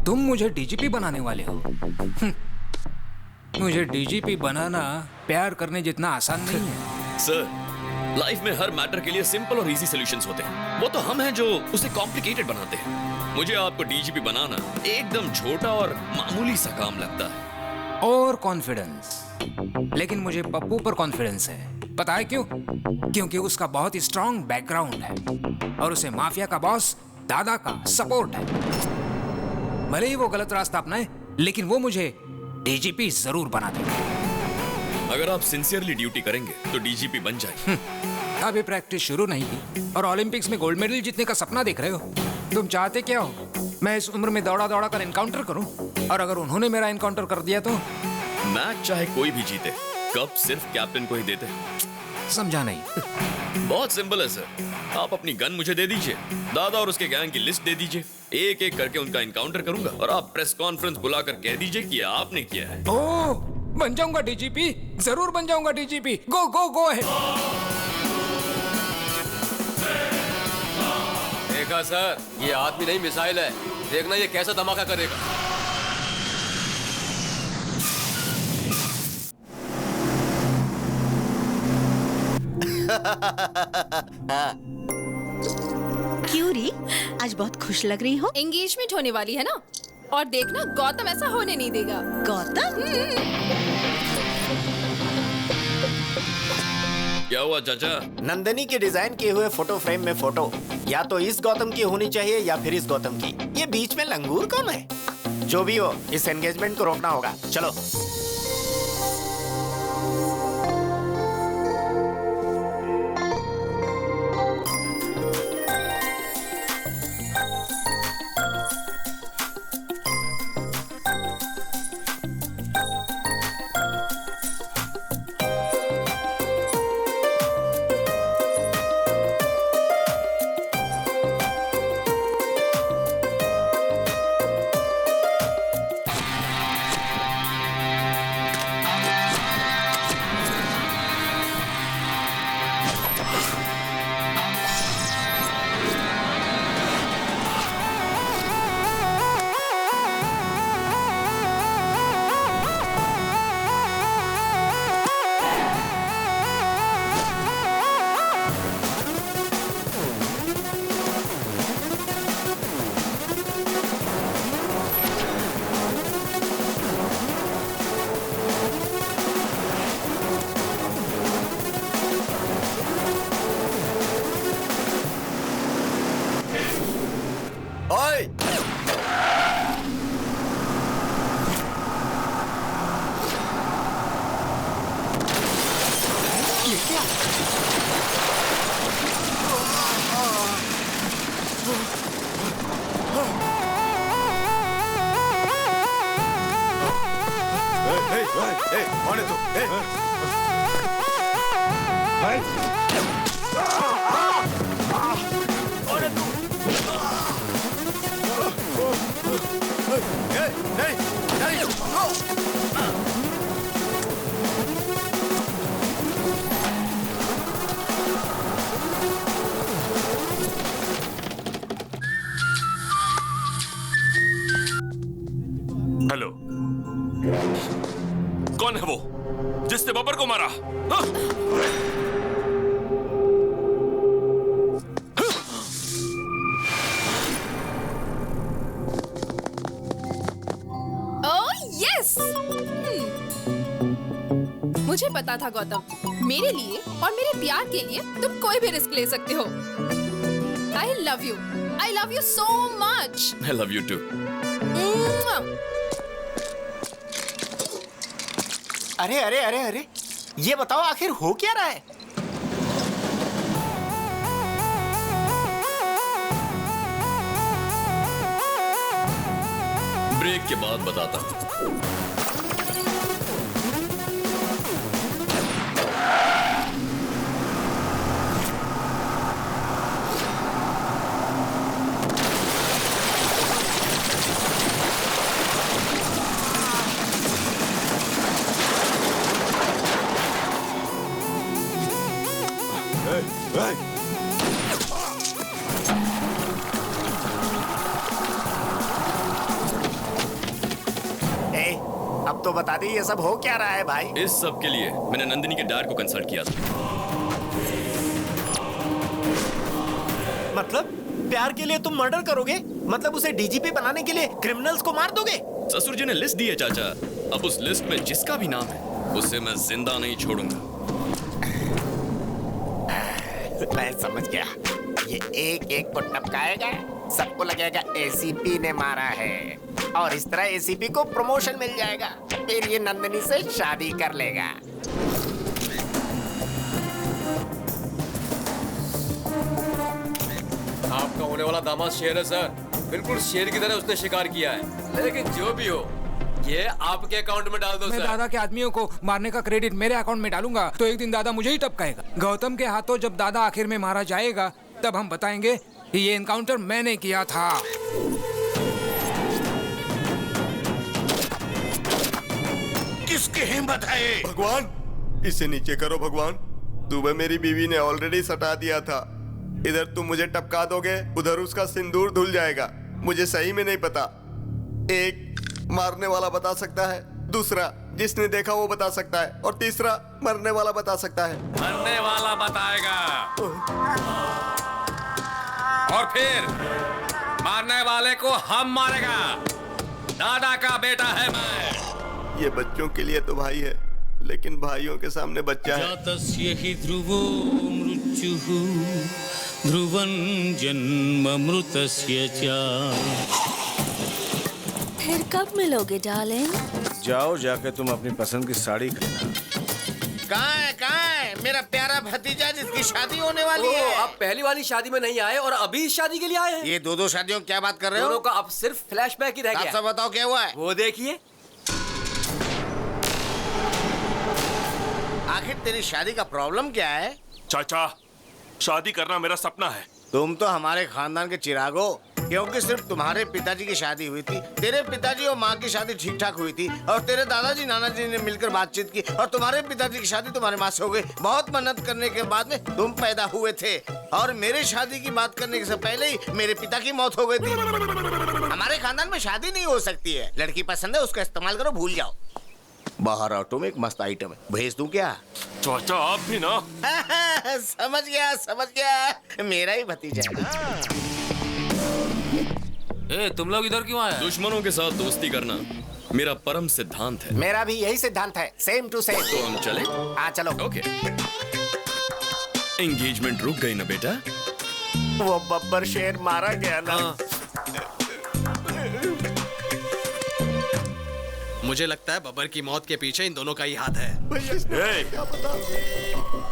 तुम मुझे डीजीपी बनाने वाले हो? मुझे डीजीपी बनाना प्यार करने जितना आसान नहीं है। सर, लाइफ में हर मैटर के लिए सिंपल और इजी सॉल्यूशंस होते हैं। वो तो हम हैं जो उसे कॉम्प्लिकेटेड बनाते हैं। मुझे आपको डीजीपी बनाना एकदम छोटा और मामूली सा काम लगता है। और कॉन्फिडेंस, लेकिन मुझे पप्पू पर कॉन्फिडेंस है। पता है क्यों? क्योंकि उसका बहुत ही स्ट्रॉन्ग बैकग्राउंड है और उसे माफिया का बॉस दादा का सपोर्ट है। भले ही वो गलत रास्ता अपनाए, लेकिन वो मुझे डीजीपी जरूर बना देगा। अगर आप सिंसियरली ड्यूटी करेंगे तो डीजीपी बन जाएंगे। अभी प्रैक्टिस शुरू नहीं की और ओलंपिक्स में गोल्ड मेडल जीतने का सपना देख रहे हो। तुम चाहते क्या हो? मैं इस उम्र में दौड़ा दौड़ा कर एनकाउंटर करूं? और अगर उन्होंने मेरा एनकाउंटर कर दिया तो? मैच चाहे कोई भी जीते, कप सिर्फ कैप्टन को ही देते। समझा नहीं। बहुत सिंपल है सर। आप अपनी गन मुझे दे दीजिए, दादा और उसके गैंग की लिस्ट दे दीजिए, एक एक करके उनका एनकाउंटर करूंगा और आप प्रेस कॉन्फ्रेंस बुलाकर कह दीजिए कि आपने किया है। ओह, बन जाऊंगा डीजीपी, जरूर बन जाऊंगा डीजीपी। गो गो गो है। देखा सर, ये आदमी नहीं मिसाइल है। देखना ये कैसा धमाका करेगा। क्यों री, आज बहुत खुश लग रही हो? एंगेजमेंट होने वाली है ना, और देखना गौतम ऐसा होने नहीं देगा। गौतम? क्या हुआ चाचा? नंदिनी के डिजाइन किए हुए फोटो फ्रेम में फोटो या तो इस गौतम की होनी चाहिए या फिर इस गौतम की। ये बीच में लंगूर कौन है? जो भी हो, इस एंगेजमेंट को रोकना होगा। चलो। को मारा? हाँ? Oh yes! मुझे पता था गौतम, मेरे लिए और मेरे प्यार के लिए तुम कोई भी रिस्क ले सकते हो। I love you so much. I love you too. अरे अरे अरे अरे, ये बताओ आखिर हो क्या रहा है? ब्रेक के बाद बताता हूँ। अब तो बता दे ये सब हो क्या रहा है भाई? इस सब के लिए मैंने नंदिनी के डैड को कंसल्ट किया था। मतलब प्यार के लिए तुम मर्डर करोगे? मतलब उसे डीजीपी बनाने के लिए क्रिमिनल्स को मार दोगे? ससुर जी ने लिस्ट दी है चाचा। अब उस लिस्ट में जिसका भी नाम है उसे मैं जिंदा नहीं छोड़ूंगा। मैं समझ गया, ये एक एक को टपकाएगा, सबको लगेगा एसीपी ने मारा है और इस तरह एसीपी को प्रमोशन मिल जाएगा, फिर ये नंदिनी से शादी कर लेगा। आपका होने वाला दामाद शेर है सर, बिल्कुल शेर की तरह उसने शिकार किया है। लेकिन जो भी हो, ये आपके अकाउंट में डाल दो मैं सर। दादा के आदमियों को मारने का क्रेडिट मेरे अकाउंट में डालूंगा तो एक दिन दादा मुझे ही टपकाएगा। गौतम के हाथों जब दादा आखिर में मारा जाएगा तब हम बताएंगे कि ये एनकाउंटर मैंने किया था। किसकी हिम्मत है ये? भगवान, इसे नीचे करो भगवान। सुबह मेरी बीवी ने ऑलरेडी सटा दिया था। इधर तुम मुझे टपका दोगे, उधर उसका सिंदूर धुल जाएगा। मुझे सही में नहीं पता। एक मारने वाला बता सकता है, दूसरा जिसने देखा वो बता सकता है, और तीसरा मरने वाला बता सकता है। मरने वाला बताएगा और फिर मारने वाले को हम मारेगा। दादा का बेटा है मैं। ये बच्चों के लिए तो भाई है, लेकिन भाइयों के सामने बच्चा है। जातस्य हि ध्रुवो मृत्युः ध्रुवं जन्ममृतस्य च। फिर कब मिलोगे डार्लिंग? जाओ जाके तुम अपनी पसंद की साड़ी खरीदो। कहाँ है मेरा प्यारा भतीजा जिसकी शादी होने वाली है? आप पहली वाली शादी में नहीं आए और अभी इस शादी के लिए आए हैं। ये दो शादियों क्या बात कर रहे हो? दोनों का अब सिर्फ फ्लैशबैक ही रह गया। आप सब बताओ क्या हुआ है? वो देखिए। आखिर तेरी शादी का प्रॉब्लम क्या है? चाचा, शादी करना मेरा सपना है। तुम तो हमारे खानदान के चिराग हो, क्योंकि सिर्फ तुम्हारे पिताजी की शादी हुई थी, तेरे पिताजी और माँ की शादी ठीक ठाक हुई थी, और तेरे दादाजी नानाजी ने मिलकर बातचीत की, और तुम्हारे पिताजी की शादी तुम्हारे माँ से हो गई। बहुत मेहनत करने के बाद में तुम पैदा हुए थे, और मेरे शादी की बात करने से पहले ही मेरे पिता की मौत हो गई थी। हमारे खानदान में शादी नहीं हो सकती है। लड़की पसंद है, उसका इस्तेमाल करो, भूल जाओ। बाहर ऑटो में एक मस्त आइटम है, भेज दूं क्या? चाचा आप भी ना। समझ गया, मेरा ही भतीजा है ना। ए, तुम लोग इधर क्यों आए? दुश्मनों के साथ दोस्ती करना मेरा परम सिद्धांत है। मेरा भी यही सिद्धांत है, सेम टू सेम। तो हम चले? हाँ चलो। ओके। एंगेजमेंट रुक गई ना बेटा? वो बब्बर शेर मारा गया ना। मुझे लगता है बब्बर की मौत के पीछे इन दोनों का ही हाथ है।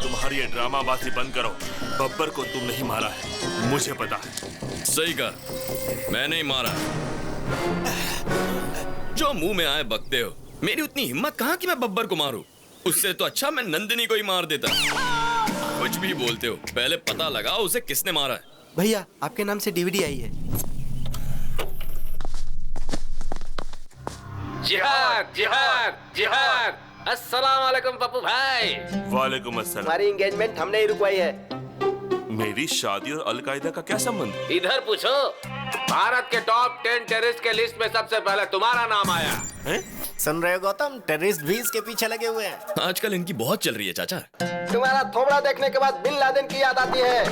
तुम्हारी ये ड्रामाबाजी बंद करो। बब्बर को तुम नहीं मारा है, मुझे पता है। सही कहा, मैंने ही मारा। जो मुंह में आए बकते हो। मेरी उतनी हिम्मत कहाँ कि मैं बब्बर को मारूं? उससे तो अच्छा मैं नंदिनी को ही मार देता। कुछ भी बोलते हो, पहले पता लगाओ उसे किसने मारा है। भैया, आपके नाम से डीवीडी आई है। जिहाद जिहाद जिहाद। अस्सलाम वालेकुम पप्पू भाई। वालेकुम अस्सलाम। हमारी एंगेजमेंट हमने ही रुकवाई है। मेरी शादी और अलकायदा का क्या संबंध? इधर पूछो। भारत के टॉप 10 टेररिस्ट के लिस्ट में सबसे पहले तुम्हारा नाम आया। सुन रहे हो गौतम, टेररिस्ट भी इसके पीछे लगे हुए हैं। आजकल इनकी बहुत चल रही है चाचा। तुम्हारा थोबड़ा देखने के बाद बिन लादेन की याद आती है।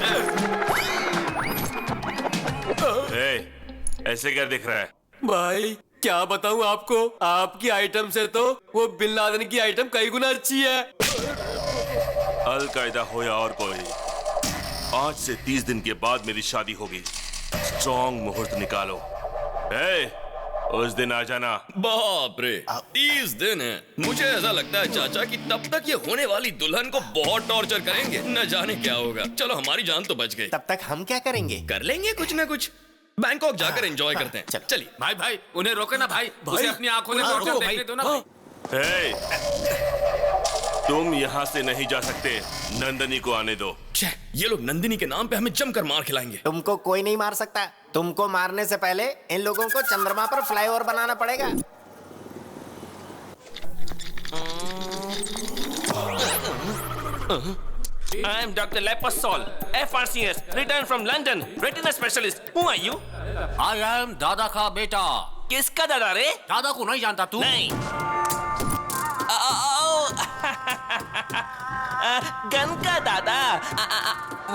ऐसे क्या दिख रहा है? भाई क्या बताऊं आपको, आपकी आइटम से तो वो बिन लादेन की आइटम कई गुना अच्छी है। अल-कायदा हो या और कोई, आज से 30 दिन के बाद मेरी शादी होगी। स्ट्रॉन्ग मुहूर्त निकालो। उस दिन आ जाना। बाप रे, 30 दिन है। मुझे ऐसा लगता है चाचा कि तब तक ये होने वाली दुल्हन को बहुत टॉर्चर करेंगे, न जाने क्या होगा। चलो हमारी जान तो बच गई। तब तक हम क्या करेंगे? कर लेंगे कुछ ना कुछ। बैंकॉक जाकर एंजॉय करते हैं। चलिए भाई भाई उन्हें रोके ना भाई, उसे अपनी आंखों से टॉर्चर देखने दो ना भाई। तुम यहाँ से नहीं जा सकते, नंदनी को आने दो। ये लोग नंदिनी के नाम पे हमें जमकर मार खिलाएंगे। तुमको कोई नहीं मार सकता। तुमको मारने से पहले इन लोगों को चंद्रमा पर फ्लाईओवर बनाना पड़ेगा। I am Dr. Lepersol, FRCS, returned from London, retina specialist. Who are you? I am दादा का बेटा। किसका दादा रे? दादा को नहीं जानता तू? नहीं। गन का दादा।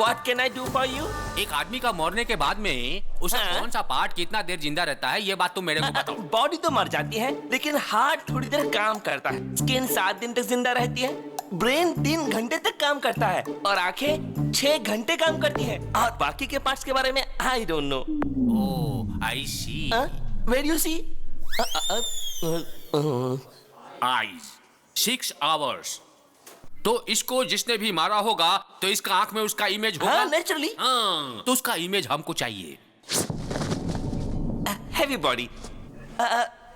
What can I do for you? एक आदमी का मरने के बाद में उसे कौन सा पार्ट कितना देर जिंदा रहता है, ये बात तुम मेरे को बताओ। बॉडी तो मर जाती है, लेकिन हार्ट थोड़ी देर काम करता है। स्किन 7 दिन तक जिंदा रहती है। ब्रेन 3 घंटे तक काम करता है और आंखें 6 घंटे काम करती है। और बाकी के पार्ट्स के बारे में I don't know. Oh, I see. Where you see? Eyes 6 hours. तो इसको जिसने भी मारा होगा तो इसका आंख में उसका इमेज होगा। नेचुरली। तो उसका इमेज हमको चाहिए। Heavy body.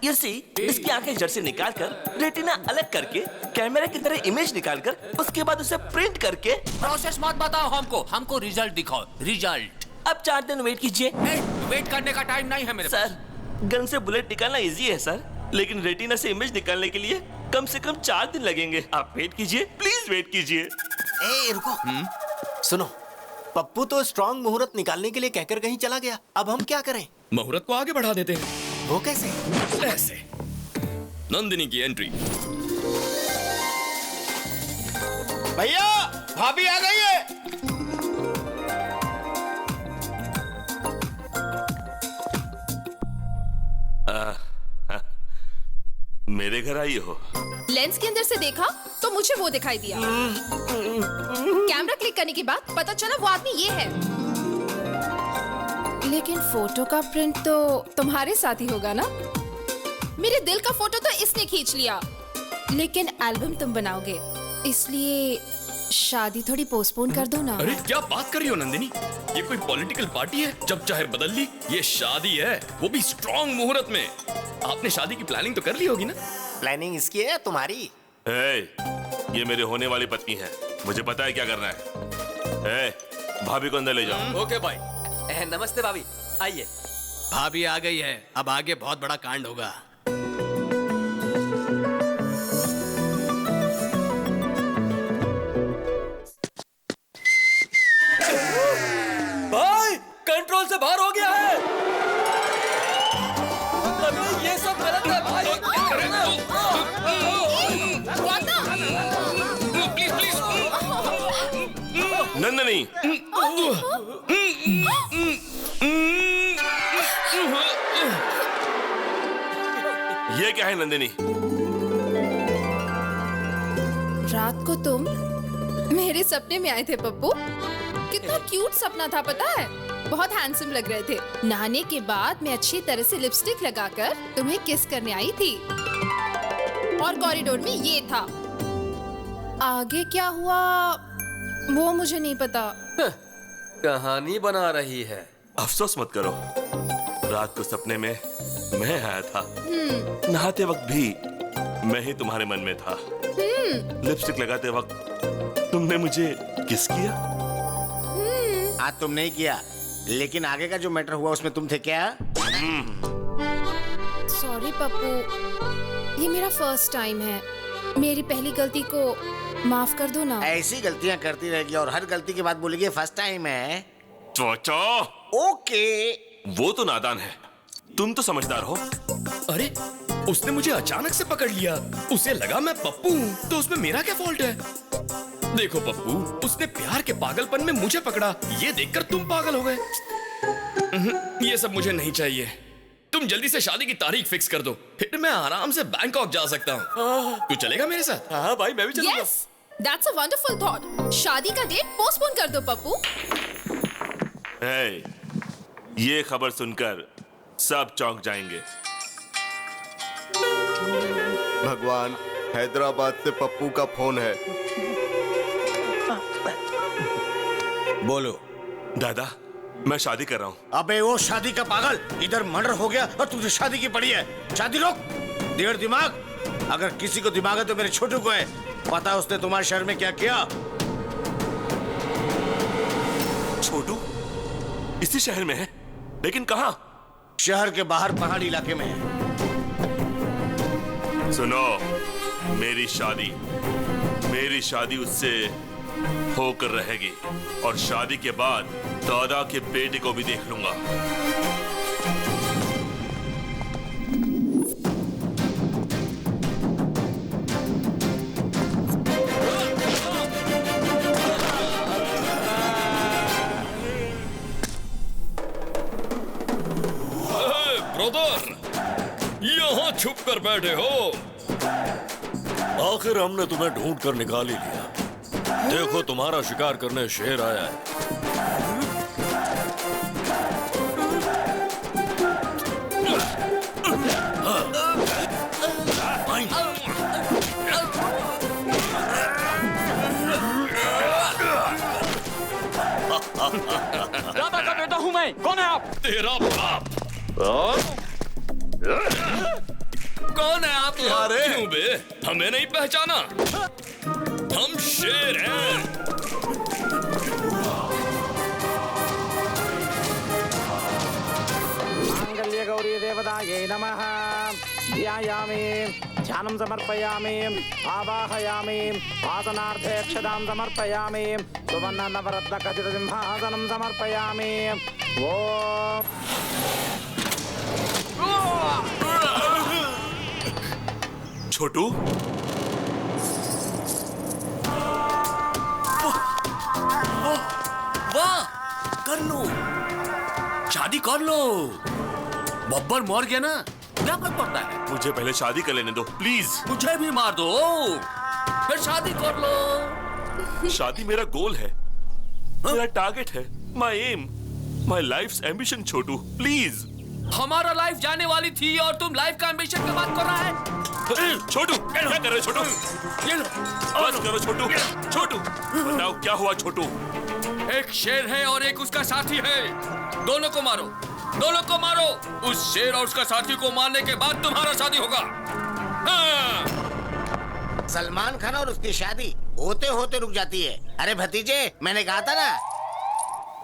यू सी, इसकी आंखें जड़ से निकालकर रेटिना अलग करके कैमरे की तरह इमेज निकालकर उसके बाद उसे प्रिंट करके। प्रोसेस मत बताओ हमको रिजल्ट दिखाओ। रिजल्ट अब 4 दिन वेट कीजिए। वेट करने का टाइम नहीं है मेरे पास। सर, गन से बुलेट निकालना इजी है सर, लेकिन रेटिना से इमेज निकालने के लिए कम से कम 4 दिन लगेंगे। आप वेट कीजिए, प्लीज वेट कीजिए। रुको। सुनो, पप्पू तो स्ट्रॉन्ग मुहूर्त निकालने के लिए कहकर कहीं चला गया। अब हम क्या करें? मुहूर्त को आगे बढ़ा देते हैं। वो कैसे? ऐसे। नंदिनी की एंट्री। भैया, भाभी आ गई है। मेरे घर आई हो? लेंस के अंदर से देखा तो मुझे वो दिखाई दिया। कैमरा क्लिक करने के बाद पता चला वो आदमी ये है। लेकिन फोटो का प्रिंट तो तुम्हारे साथ ही होगा ना? मेरे दिल का फोटो तो इसने खींच लिया, लेकिन एल्बम तुम बनाओगे, इसलिए शादी थोड़ी पोस्टपोन कर दो ना। अरे क्या बात कर रही हो नंदिनी? ये कोई पॉलिटिकल पार्टी है जब चाहे बदल ली? ये शादी है, वो भी स्ट्रॉन्ग मुहूर्त में। आपने शादी की प्लानिंग तो कर ली होगी ना? प्लानिंग इसकी है तुम्हारी? ये मेरे होने वाली पत्नी है, मुझे पता है क्या करना है। भाभी को अंदर ले जाओ। ओके भाई। नमस्ते भाभी, आइए। भाभी आ गई है, अब आगे बहुत बड़ा कांड होगा। भाई कंट्रोल से बाहर हो गया है। अरे ये सब गलत है भाई। Please please. नंदनी, ये क्या है नंदिनी? रात को तुम मेरे सपने में आए थे पप्पू। कितना क्यूट सपना था पता है? बहुत हैंडसम लग रहे थे। नहाने के बाद मैं अच्छी तरह से लिपस्टिक लगाकर तुम्हें किस करने आई थी और कॉरिडोर में ये था। आगे क्या हुआ वो मुझे नहीं पता। कहानी बना रही है। अफसोस मत करो, रात को सपने में मैं आया था। नहाते वक्त भी मैं ही तुम्हारे मन में था। लिपस्टिक लगाते वक्त तुमने मुझे किस किया? आज तुम नहीं किया, लेकिन आगे का जो मैटर हुआ उसमें तुम थे क्या? सॉरी पप्पू, ये मेरा फर्स्ट टाइम है। मेरी पहली गलती को माफ कर दो ना। ऐसी गलतियां करती रहेगी और हर गलती के बाद बोलेगी फर्स्ट टाइम है। चोचो। ओके, वो तो नादान है, तुम तो समझदार हो। अरे उसने मुझे अचानक से पकड़ लिया, उसे लगा मैं पप्पू हूँ, तो उसमें मेरा क्या फॉल्ट है? देखो पप्पू, उसने प्यार के पागलपन में मुझे पकड़ा, ये देखकर तुम पागल हो गए। ये सब मुझे नहीं चाहिए। तुम जल्दी से शादी की तारीख फिक्स कर दो, फिर मैं आराम से बैंकॉक जा सकता हूँ। तू चलेगा मेरे साथ? हाँ भाई, मैं भी चलूंगा। Yes, that's a wonderful thought. शादी का डेट पोस्टपोन कर दो पप्पू। Hey, ये खबर सुनकर सब चौंक जाएंगे। भगवान, हैदराबाद से पप्पू का फोन है। बोलो। दादा, मैं शादी कर रहा हूँ। अबे वो शादी का पागल, इधर मर्डर हो गया और तुझे शादी की पड़ी है। शादी रोक। डेढ़ दिमाग, अगर किसी को दिमाग है तो मेरे छोटू को है। पता है उसने तुम्हारे शहर में क्या किया? छोटू इसी शहर में है, लेकिन कहाँ? शहर के बाहर पहाड़ी इलाके में है। सुनो, मेरी शादी उससे होकर रहेगी, और शादी के बाद दादा के बेटे को भी देख लूंगा। ब्रदर, यहाँ छुप कर बैठे हो? आखिर हमने तुम्हें ढूंढ कर निकाल ही लिया। देखो, तुम्हारा शिकार करने शेर आया है। दादा का बेटा हूँ मैं। कौन है आप? तेरा बाप। कौन है आप? क्यों बे? हमें नहीं पहचाना? हम शेर हैं। मांगल्य गौरी देवतायै नमः। ध्यायामि, ध्यानं समर्पयामि, आवाहयामि, वासनार्थे अक्षतां समर्पयामि, सुवर्ण नवरत्न खचित सिंहासनं समर्पयामि। छोटू, वाह, कर लो, शादी कर लो। बब्बर मर गया ना, क्या फर्क पड़ता है? मुझे पहले शादी कर लेने दो प्लीज। मुझे भी मार दो, फिर शादी कर लो। शादी मेरा गोल है, मेरा टारगेट है, my aim, my life's ambition. Chhotu please. हमारा लाइफ जाने वाली थी और तुम लाइफ का एम्बिशन की बात कर रहा है? छोटू, क्या कर रहे हो छोटू? बस करो छोटू। छोटू, बताओ क्या हुआ छोटू? एक शेर है और एक उसका साथी है, दोनों को मारो, दोनों को मारो। उस शेर और उसका साथी को मारने के बाद तुम्हारा शादी होगा। हाँ। सलमान खान और उसकी शादी होते होते रुक जाती है। अरे भतीजे, मैंने कहा था ना,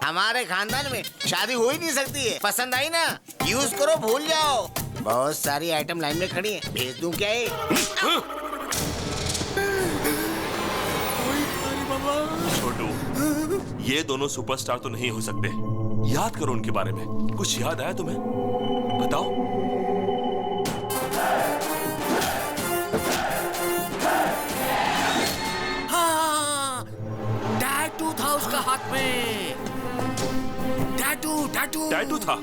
हमारे खानदान में शादी हो ही नहीं सकती है। पसंद आई ना, यूज करो, भूल जाओ। बहुत सारी आइटम लाइन में खड़ी है, भेज दूं क्या ये? छोटू, ये दोनों सुपरस्टार तो नहीं हो सकते। याद करो उनके बारे में। कुछ याद आया तुम्हें? बताओ। हाँ, टैटू था उसका हाथ में। टैटू था?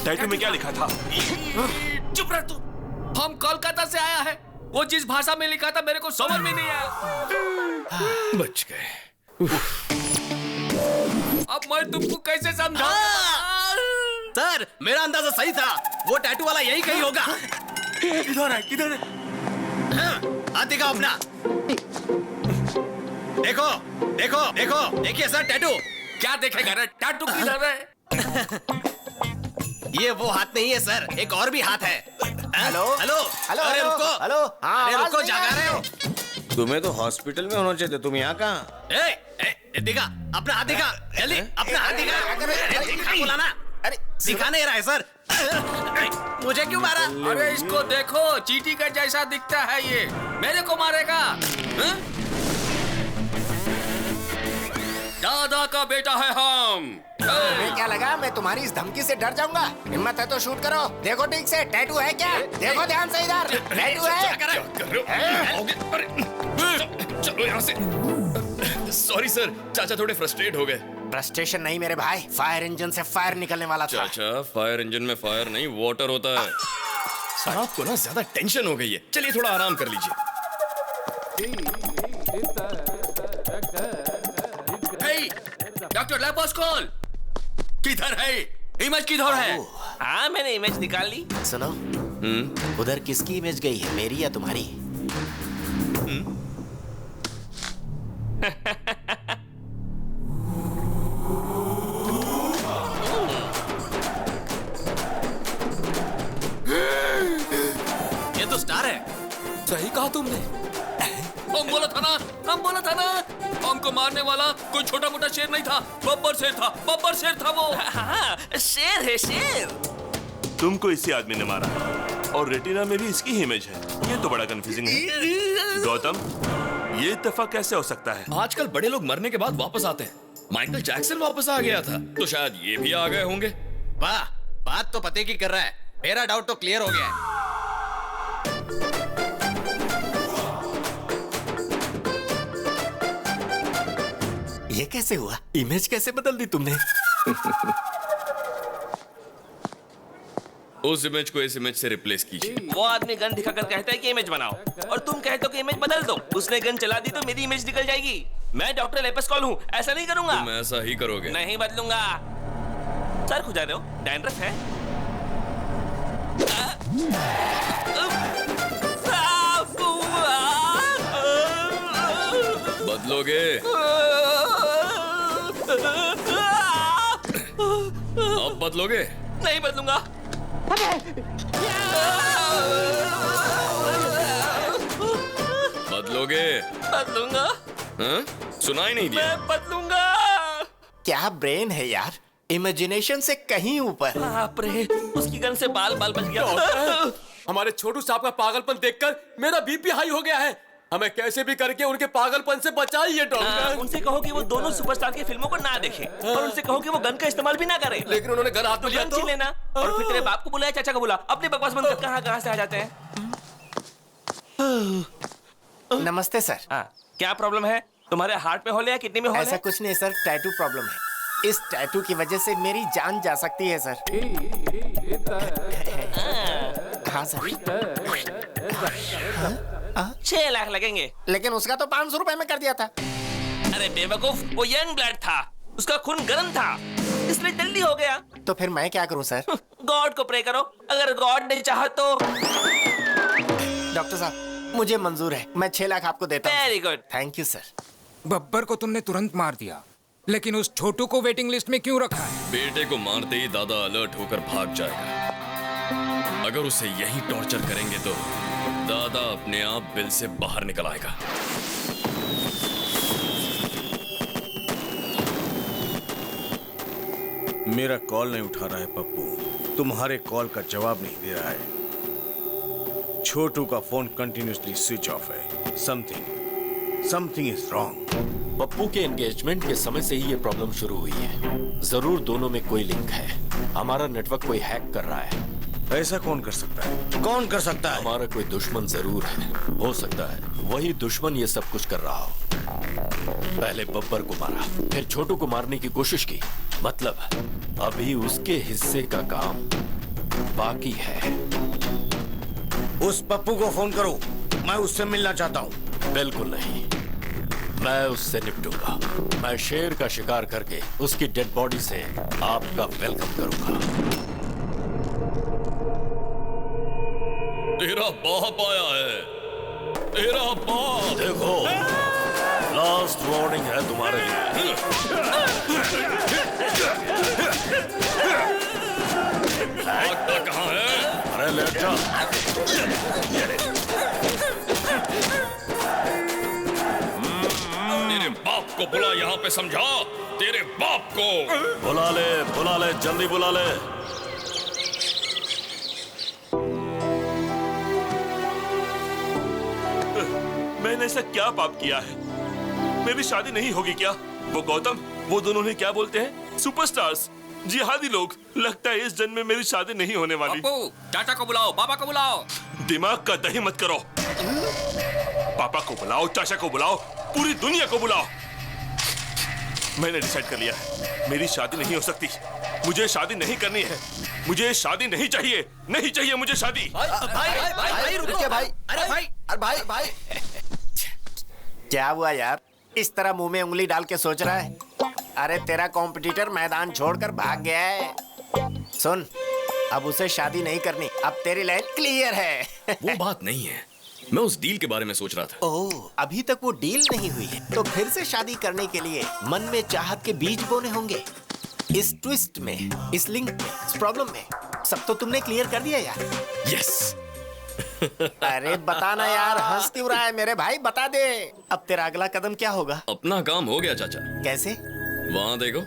टैटू में क्या लिखा था? चुप रह तू। हम कोलकाता से आया है, वो जिस भाषा में लिखा था मेरे को समझ में नहीं आया। बच गए। अब मैं तुमको कैसे समझाऊं? सर, मेरा अंदाजा सही था, वो टैटू वाला यही कहीं होगा। किधर है? किधर है? हाथ दिखाओ अपना। देखो, देखो, देखो, देखिए सर टैटू। क्या देखेगा रे? टैटू किधर है? ये वो हाथ नहीं है सर, एक और भी हाथ है। हेलो, हेलो, हेलो, अरे रुको, हेलो। हाँ, अरे आवाज रुको, नहीं आ जागा रही रहे हो? तुम्हें तो हॉस्पिटल में होना चाहिए, तुम यहाँ कहाँ? दिखा, अपना हाथ दिखा, जल्दी, अपना हाथ दिखा। दिखा बोला ना, अरे दिखा नहीं रहा है सर। मुझे क्यों मारा? अरे इसको देखो, चींटी का जैसा दिखता है ये, मेरे को मारेगा। दादा का बेटा है हम। तुम्हें क्या लगा मैं तुम्हारी इस धमकी से डर जाऊंगा? हिम्मत है तो शूट करो। देखो ठीक से, टैटू है क्या? देखो ध्यान से इधर, टैटू है। चलो यहाँ से। सॉरी सर, चाचा थोड़े फ्रस्ट्रेट हो गए। फ्रस्ट्रेशन नहीं मेरे भाई, फायर इंजन से फायर निकलने वाला था। चाचा, फायर इंजन में फायर नहीं वाटर होता है। साहब को ना ज्यादा टेंशन हो गई है, चलिए थोड़ा आराम कर लीजिए। डॉक्टर लेपोस्कोल किधर है? इमेज किधर है? हाँ, मैंने इमेज निकाल ली। सुनो, उधर किसकी इमेज गई है, मेरी या तुम्हारी? ये तो स्टार है। सही कहा तुमने। हम बोला था ना, हमको मारने वाला कोई छोटा मोटा शेर नहीं था, बब्बर शेर था वो। हाँ, शेर है, शेर। तुमको इसी आदमी ने मारा है और रेटिना में भी इसकी ही इमेज है। ये तो बड़ा कंफ्यूजिंग है। गौतम, ये इत्तेफाक कैसे हो सकता है? आजकल बड़े लोग मरने के बाद वापस आते हैं। माइकल जैक्सन वापस आ गया था, तो शायद ये भी आ गए होंगे। वाह, बात तो पते की कर रहा है। मेरा डाउट तो क्लियर हो गया है। ये कैसे हुआ? इमेज कैसे बदल दी तुमने? उस इमेज को इस इमेज से रिप्लेस कीजिए। वो आदमी गन दिखाकर कहता है कि इमेज बनाओ, और तुम कहते हो कि इमेज बदल दो। उसने गन चला दी तो मेरी इमेज निकल जाएगी। मैं डॉक्टर लेपोस्कोल हूँ, ऐसा नहीं करूंगा। तुम ऐसा ही करोगे। नहीं बदलूंगा। सर खुजा रहे हो? डैंड्रफ है? बदलोगे? अब बदलोगे? नहीं बदलूंगा। बदलोगे? बदलूंगा। हाँ? सुनाई नहीं दिया। मैं बदलूंगा। क्या ब्रेन है यार, इमेजिनेशन से कहीं ऊपर। बाप रे, उसकी गन से बाल बच गया। हमारे छोटू साहब का पागलपन देखकर मेरा बीपी हाई हो गया है। हमें कैसे भी करके उनके पागलपन से बचाइए डॉक्टर। उनसे कहो कि वो दोनों सुपरस्टार की फिल्मों को ना देखें, और उनसे कहो कि वो गन का इस्तेमाल भी ना करें। लेकिन उन्होंने गन हाथ में लिया तो लेना, और फिर तेरे बाप को बुलाया, चाचा को बुला। अपने बकवास बंद कर, कहां से आ जाते हैं। नमस्ते सर। क्या प्रॉब्लम है? तुम्हारे हार्ट में होल है या किडनी में होल है? ऐसा कुछ नहीं सर, टैटू प्रॉब्लम है। इस टैटू की वजह से मेरी जान जा सकती है सर। हाँ सर। 6 लाख लगेंगे। लेकिन उसका तो 500 रुपए में कर दिया था। अरे बेवकूफ, वो यंग ब्लड था, उसका खून गर्म था, इसलिए जल्दी हो गया। तो फिर मैं क्या करूं सर? गॉड को प्रे करो, अगर गॉड नहीं चाहा तो। डॉक्टर साहब, मुझे मंजूर है, मैं 6 लाख आपको देता हूं। Very good. Thank you sir. Babbar को तुमने तुरंत मार दिया, लेकिन उस छोटू को वेटिंग लिस्ट में क्यों रखा है? बेटे को मारते ही दादा अलर्ट होकर भाग जाएगा। अगर उसे यही टॉर्चर करेंगे तो दादा अपने आप बिल से बाहर निकल आएगा। मेरा कॉल नहीं उठा रहा है पप्पू, तुम्हारे कॉल का जवाब नहीं दे रहा है। छोटू का फोन कंटिन्यूसली स्विच ऑफ है। Something is wrong. पप्पू के एंगेजमेंट के समय से ही ये प्रॉब्लम शुरू हुई है। जरूर दोनों में कोई लिंक है। हमारा नेटवर्क कोई हैक कर रहा है। ऐसा कौन कर सकता है? कौन कर सकता है? हमारा कोई दुश्मन जरूर है। हो सकता है वही दुश्मन ये सब कुछ कर रहा हो। पहले बब्बर को मारा, फिर छोटू को मारने की कोशिश की। मतलब अभी उसके हिस्से का काम बाकी है। उस पप्पू को फोन करो, मैं उससे मिलना चाहता हूँ। बिल्कुल नहीं, मैं उससे निपटूंगा। मैं शेर का शिकार करके उसकी डेड बॉडी से आपका वेलकम करूंगा। तेरा बाप आया है, तेरा बाप। देखो, लास्ट वार्निंग है तुम्हारे लिए। भागता कहाँ है? अरे लेट जा। तेरे बाप को बुला, यहाँ पे समझा। तेरे बाप को बुला ले, जल्दी बुला ले। मैंने ऐसा क्या पाप किया है? मेरी शादी नहीं होगी क्या? वो गौतम वो दोनों ने क्या बोलते हैं, सुपरस्टार्स, जिहादी लोग। लगता है इस जन्म में मेरी शादी नहीं होने वाली। पप्पू, चाचा को बुलाओ, पापा को बुलाओ। दिमाग का दही मत करो। पापा को बुलाओ, चाचा को बुलाओ, पूरी दुनिया को बुलाओ। मैंने डिसाइड कर लिया है, मेरी शादी नहीं हो सकती। मुझे शादी नहीं करनी है। मुझे शादी नहीं चाहिए, नहीं चाहिए मुझे शादी। भाई रुकिए भाई। अरे भाई क्या हुआ यार, इस तरह मुंह में उंगली डाल के सोच रहा है? अरे तेरा कॉम्पिटिटर मैदान छोड़कर भाग गया है। सुन, अब उसे शादी नहीं करनी, अब तेरी लाइन क्लियर है। वो बात नहीं है, मैं उस डील के बारे में सोच रहा था। ओह, अभी तक वो डील नहीं हुई है, तो फिर से शादी करने के लिए मन में चाहत के बीज बोने होंगे। इस ट्विस्ट में, इस लिंक में, इस प्रॉब्लम में सब तो तुमने क्लियर कर दिया यार। यस। अरे बताना यार, हंस क्यों रहा है मेरे भाई, बता दे। अब तेरा अगला कदम क्या होगा? अपना काम हो गया चाचा। कैसे? वहां देखो।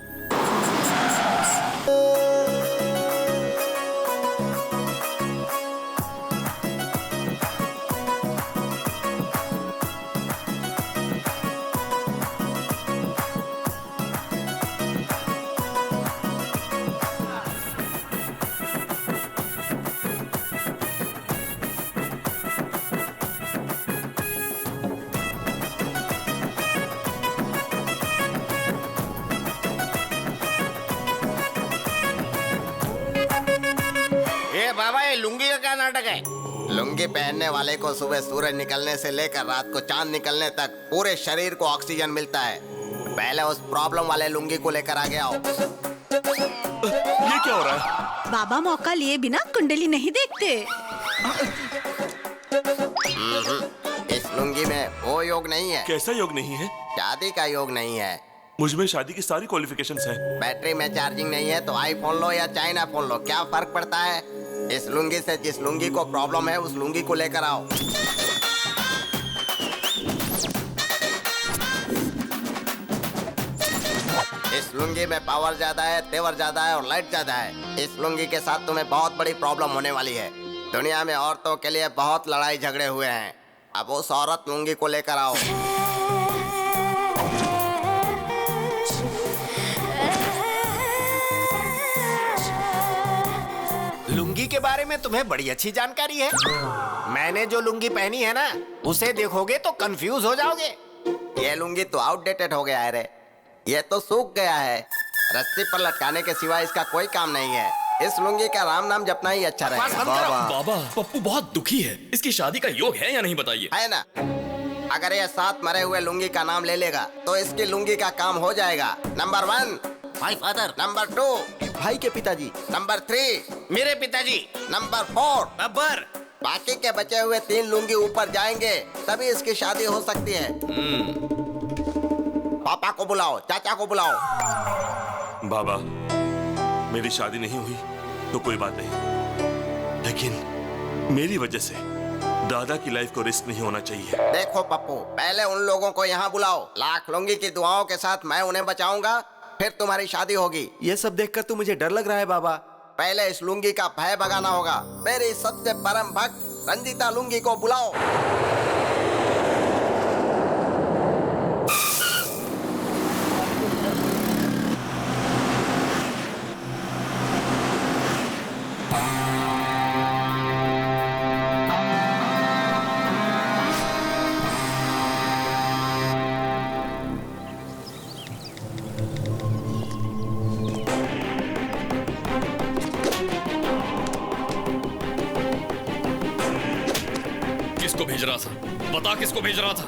बाबा, ये लुंगी का क्या नाटक है? लुंगी पहनने वाले को सुबह सूरज निकलने से लेकर रात को चांद निकलने तक पूरे शरीर को ऑक्सीजन मिलता है। पहले उस प्रॉब्लम वाले लुंगी को लेकर आगे आओ। ये क्या हो रहा है? बाबा मौका लिए बिना कुंडली नहीं देखते। इस लुंगी में वो योग नहीं है। कैसा योग नहीं है? शादी का योग नहीं है। मुझमें शादी की सारी क्वालिफिकेशंस हैं। बैटरी में चार्जिंग नहीं है तो आईफोन लो या चाइना फोन लो, क्या फर्क पड़ता है? इस लुंगी से जिस लुंगी को प्रॉब्लम है उस लुंगी को लेकर आओ। इस लुंगी में पावर ज्यादा है, तेवर ज्यादा है और लाइट ज्यादा है। इस लुंगी के साथ तुम्हें बहुत बड़ी प्रॉब्लम होने वाली है। दुनिया में औरतों के लिए बहुत लड़ाई झगड़े हुए हैं। अब उस औरत लुंगी को लेकर आओ। लुंगी के बारे में तुम्हें बड़ी अच्छी जानकारी है। मैंने जो लुंगी पहनी है ना, उसे देखोगे तो कंफ्यूज हो जाओगे। ये लुंगी तो आउटडेटेड हो गया है रे। ये तो सूख गया है। रस्सी पर लटकाने के सिवा इसका कोई काम नहीं है। इस लुंगी का राम नाम जपना ही अच्छा रहेगा। बाबा, पप्पू बहुत दुखी है। इसकी शादी का योग है या नहीं बताइए? है ना। अगर ये 7 मरे हुए लुंगी का नाम ले लेगा तो इसकी लुंगी का काम हो जाएगा। Number 1 my father. नंबर 2 भाई के पिताजी। नंबर 3 मेरे पिताजी। नंबर 4 बब्बर। बाकी के बचे हुए 3 लुंगी ऊपर जाएंगे तभी इसकी शादी हो सकती है। पापा को बुलाओ, चाचा को बुलाओ। बाबा, मेरी शादी नहीं हुई तो कोई बात नहीं, लेकिन मेरी वजह से दादा की लाइफ को रिस्क नहीं होना चाहिए। देखो पप्पू, पहले उन लोगों को यहाँ बुलाओ। लाख लुंगी की दुआओं के साथ मैं उन्हें बचाऊंगा, फिर तुम्हारी शादी होगी। ये सब देखकर तो मुझे डर लग रहा है बाबा। पहले इस लुंगी का भय भगाना होगा। मेरी सबसे परम भक्त रंजीता लुंगी को बुलाओ। किसको भेज रहा था? बता किसको भेज रहा था?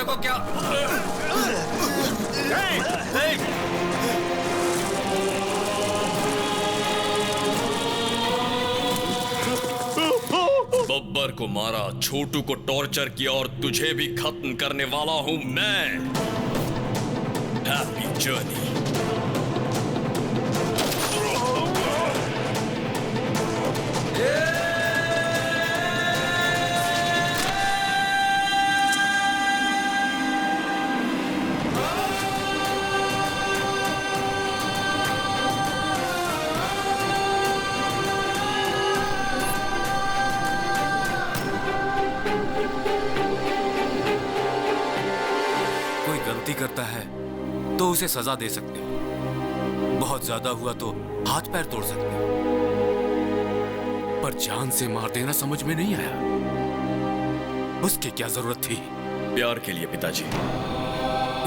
को क्या बब्बर को मारा, छोटू को टॉर्चर किया और तुझे भी खत्म करने वाला हूं मैं। Happy journey. करता है तो उसे सजा दे सकते हो, बहुत ज्यादा हुआ तो हाथ पैर तोड़ सकते हो, पर जान से मार देना समझ में नहीं आया। उसकी क्या जरूरत थी? प्यार के लिए पिताजी।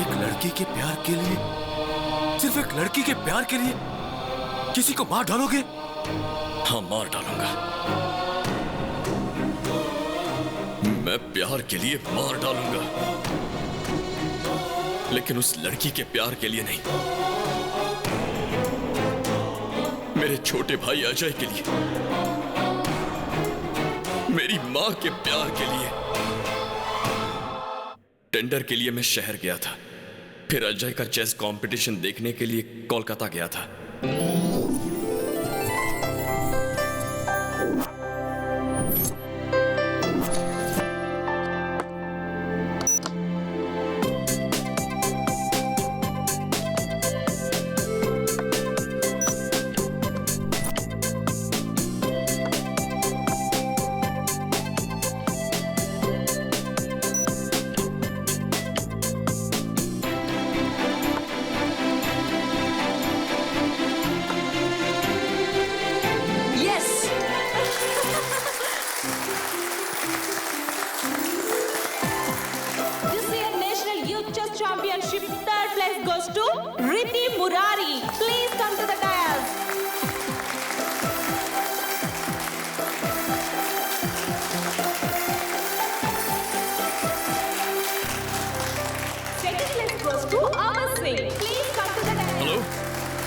एक लड़की के प्यार के लिए, सिर्फ एक लड़की के प्यार के लिए किसी को मार डालोगे? हाँ, मार डालूंगा। मैं प्यार के लिए मार डालूंगा, लेकिन उस लड़की के प्यार के लिए नहीं, मेरे छोटे भाई अजय के लिए, मेरी मां के प्यार के लिए। टेंडर के लिए मैं शहर गया था, फिर अजय का चेस कंपटीशन देखने के लिए कोलकाता गया था।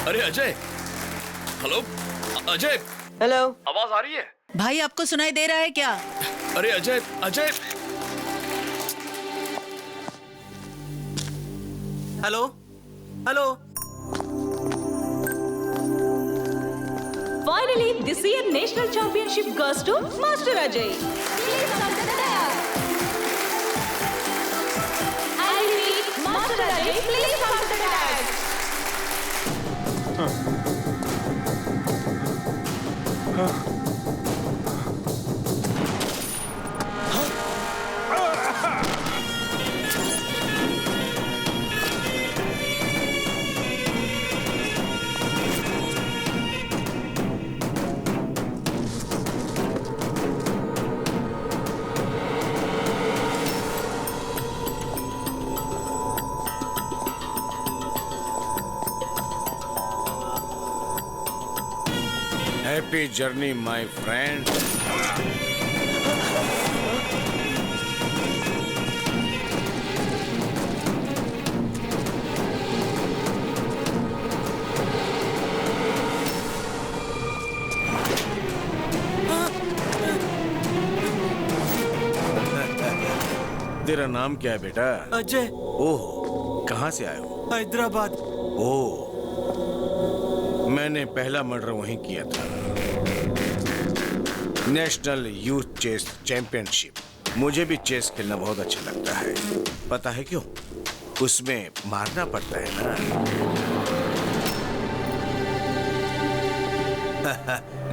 अरे अजय, हेलो अजय, हेलो, आवाज आ रही है? भाई आपको सुनाई दे रहा है क्या? अरे Ajay, Ajay, hello, hello. Finally, this year national championship goes to Master Ajay. Please come to the dais. I repeat, Master Ajay, please come to the dais. Happy journey my friend. तेरा नाम क्या है बेटा? अजय। ओह, कहाँ से आए हो? हैदराबाद। ओह, मैंने पहला मर्डर वहीं किया था। National youth chess championship. मुझे भी चेस खेलना बहुत अच्छा लगता है। पता है क्यों? उसमें मारना पड़ता है ना।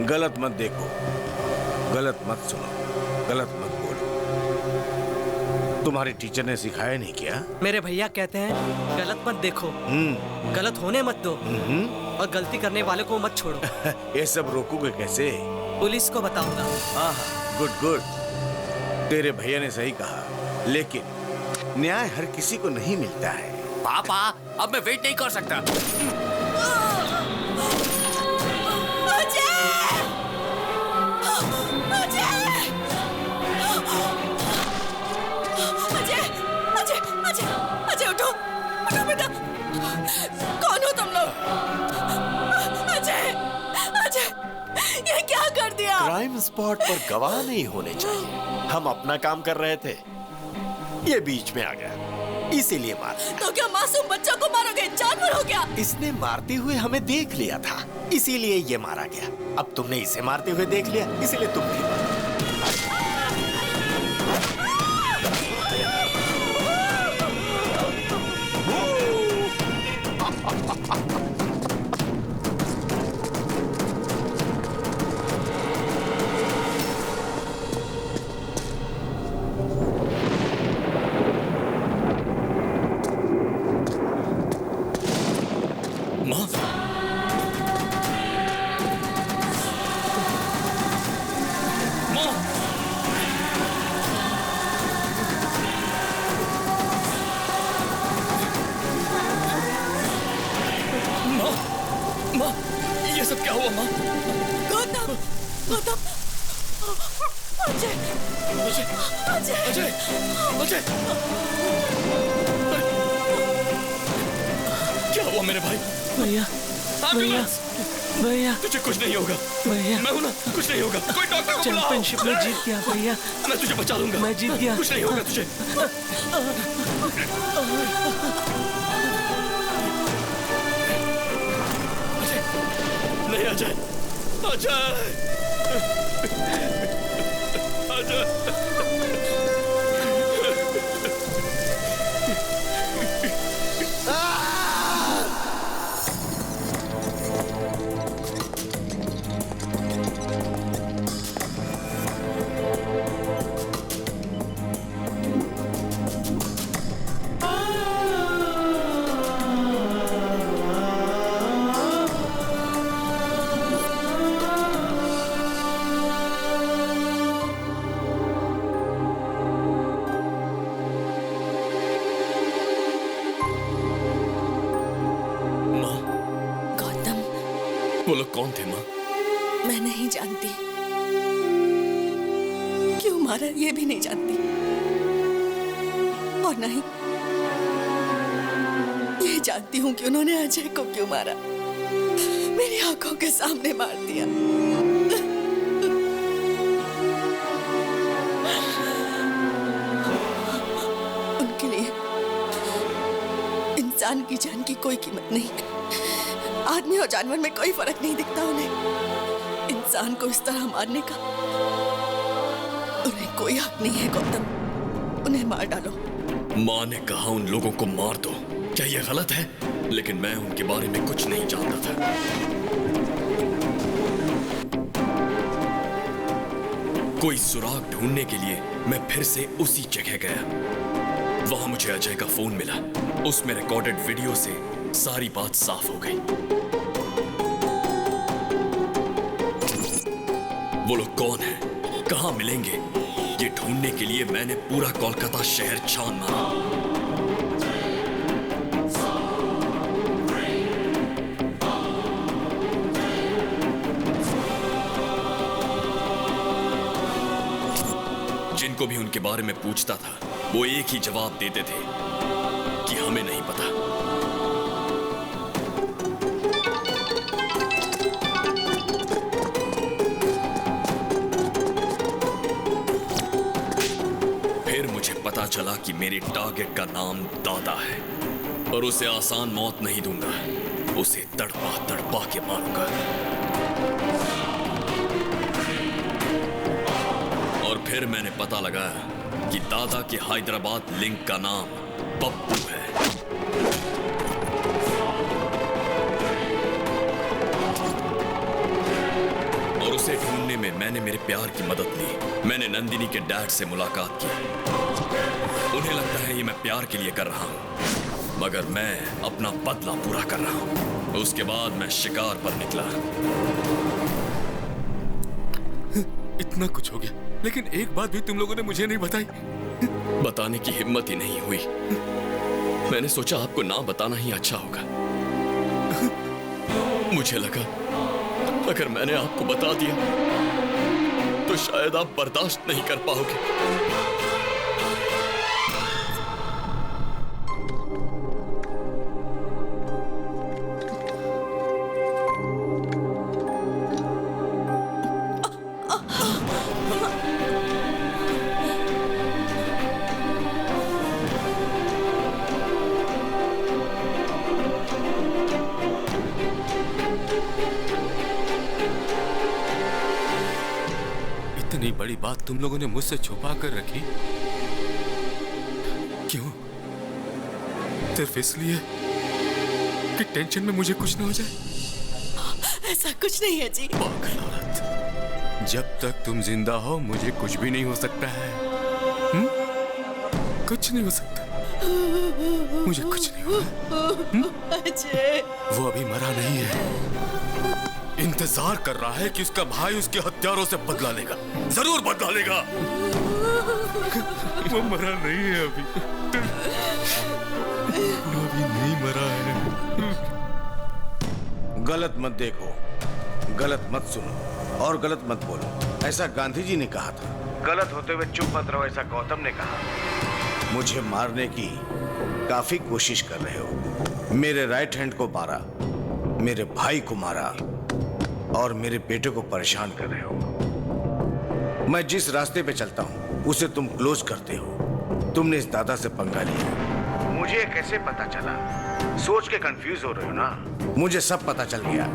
गलत मत देखो, गलत मत सुनो, गलत मत बोलो। तुम्हारे टीचर ने सिखाया नहीं क्या? मेरे भैया कहते हैं गलत मत देखो, गलत होने मत दो, और गलती करने वाले को मत छोड़ो। ये सब रोकोगे कैसे? पुलिस को बताऊंगा। हाँ, गुड गुड। तेरे भैया ने सही कहा, लेकिन न्याय हर किसी को नहीं मिलता है। पापा, अब मैं वेट नहीं कर सकता। अजय! अजय अजय उठो उठो बेटा। कौन हो तुम लोग? अजय अजय ये क्या कर दिया? क्राइम स्पॉट पर गवाह नहीं होने चाहिए। हम अपना काम कर रहे थे, ये बीच में आ गया, इसीलिए मार दिया। तो क्या मासूम बच्चों को मारोगे? जानवर हो क्या? इसने मारते हुए हमें देख लिया था, इसीलिए ये मारा गया। अब तुमने इसे मारते हुए देख लिया, इसीलिए तुम भी मारा। ये सब क्या हुआ माँ? गौतम गौतम अजय अजय अजय अजय अजय क्या हुआ मेरे भाई? भैया भैया भैया तुझे कुछ नहीं होगा भैया। मैं हूं ना, कुछ नहीं होगा। कोई डॉक्टर को बुलाओ। चैंपियनशिप में जीत गया भैया। मैं तुझे बचा लूंगा। मैं जीत गया। कुछ नहीं होगा तुझे। नहीं अजय अजय अजय वो लोग कौन थे माँ? मैं नहीं जानती, क्यों मारा ये भी नहीं जानती, और नहीं ये जानती हूँ कि उन्होंने अजय को क्यों मारा। मेरी आंखों के सामने मार दिया। उनके लिए इंसान की जान की कोई कीमत नहीं। आदमी और जानवर में कोई फर्क नहीं दिखता उन्हें। इंसान को इस तरह मारने का उन्हें कोई हक नहीं है। गौतम, उन्हें मार डालो। माँ ने कहा उन लोगों को मार दो। क्या यह गलत है? लेकिन मैं उनके बारे में कुछ नहीं जानता था। कोई सुराग ढूंढने के लिए मैं फिर से उसी जगह गया। वहां मुझे अजय का फोन मिला। उसमें रिकॉर्डेड वीडियो से सारी बात साफ हो गई। वो लोग कौन हैं? कहां मिलेंगे? ये ढूंढने के लिए मैंने पूरा कोलकाता शहर छान मारा। जिनको भी उनके बारे में पूछता था, वो एक ही जवाब देते थे कि हमें नहीं पता। पता चला कि मेरे टारगेट का नाम दादा है और उसे आसान मौत नहीं दूंगा। उसे तड़पा तड़पा के मारूंगा। और फिर मैंने पता लगाया कि दादा के हैदराबाद लिंक का नाम पप्पू है। और उसे ढूंढने में मैंने मेरे प्यार की मदद ली। मैंने नंदिनी के डैड से मुलाकात की। उन्हें लगता है ये मैं प्यार के लिए कर रहा हूं, मगर मैं अपना बदला पूरा कर रहा हूं। उसके बाद मैं शिकार पर निकला। इतना कुछ हो गया, लेकिन एक बात भी तुम लोगों ने मुझे नहीं बताई। बताने की हिम्मत ही नहीं हुई। मैंने सोचा आपको ना बताना ही अच्छा होगा। मुझे लगा अगर मैंने आपको बता दिया तो शायद आप बर्दाश्त नहीं कर पाओगे। बड़ी बात तुम लोगों ने मुझसे छुपा कर रखी। क्यों? सिर्फ इसलिए कि टेंशन में मुझे कुछ ना हो जाए? ऐसा कुछ नहीं है जी। पागल औरत, जब तक तुम जिंदा हो मुझे कुछ भी नहीं हो सकता है। कुछ नहीं हो सकता, मुझे कुछ नहीं होगा। अजय, वो अभी मरा नहीं है, इंतजार कर रहा है कि उसका भाई उसके हत्यारों से बदला लेगा। जरूर बदला लेगा। वो मरा नहीं है अभी, अभी नहीं मरा है। गलत मत देखो, गलत मत सुनो और गलत मत बोलो, ऐसा गांधी जी ने कहा था। गलत होते हुए चुप मत रहो, ऐसा गौतम ने कहा। मुझे मारने की काफी कोशिश कर रहे हो। मेरे राइट हैंड को मारा, मेरे भाई को मारा और मेरे बेटे को परेशान कर रहे हो। मैं जिस रास्ते पे चलता हूं उसे तुम क्लोज करते हो। तुमने इस दादा से पंगा लिया। मुझे कैसे पता चला? सोच के कंफ्यूज हो रहे हो ना? मुझे सब पता चल गया।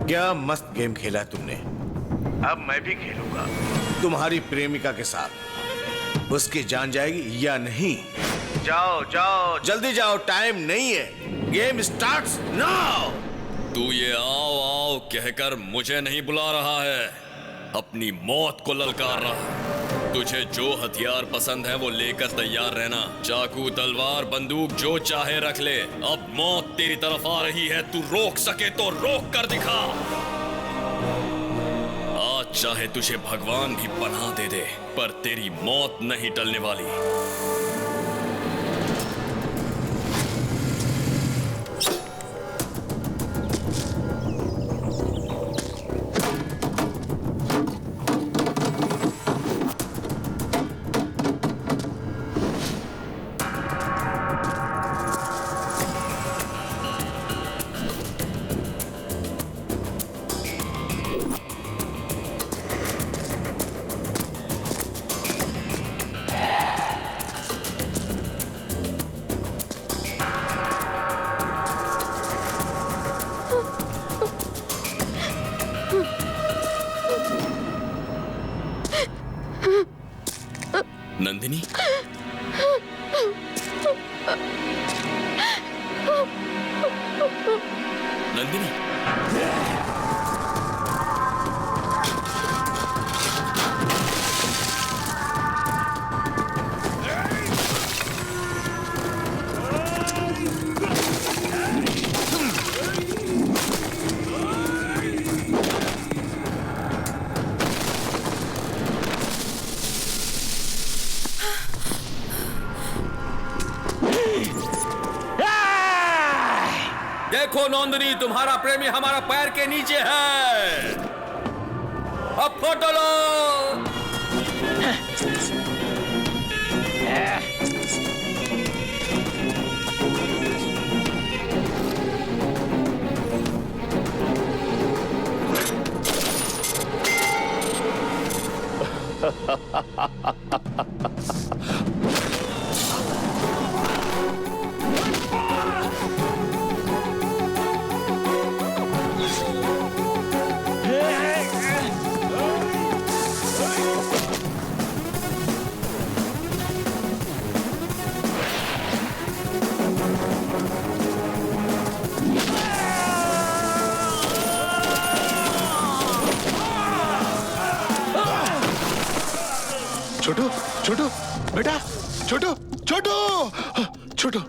क्या मस्त गेम खेला है तुमने। अब मैं भी खेलूंगा तुम्हारी प्रेमिका के साथ। उसकी जान जाएगी या नहीं? जाओ जाओ, जल्दी जाओ, टाइम नहीं है। Game starts now. तू ये आओ आओ कहकर मुझे नहीं बुला रहा है, अपनी मौत को ललकार रहा है। तुझे जो हथियार पसंद है वो लेकर तैयार रहना। चाकू, तलवार, बंदूक जो चाहे रख ले। अब मौत तेरी तरफ आ रही है, तू रोक सके तो रोक कर दिखा। आज चाहे तुझे भगवान भी पनाह दे दे, पर तेरी मौत नहीं टलने वाली। नंदिनी, नंदिनी, देखो नंदिनी, तुम्हारा प्रेमी हमारा पैर के नीचे है। अब फोटो लो। छोटू, छोटू, बेटा, छोटू, छोटू, छोटू।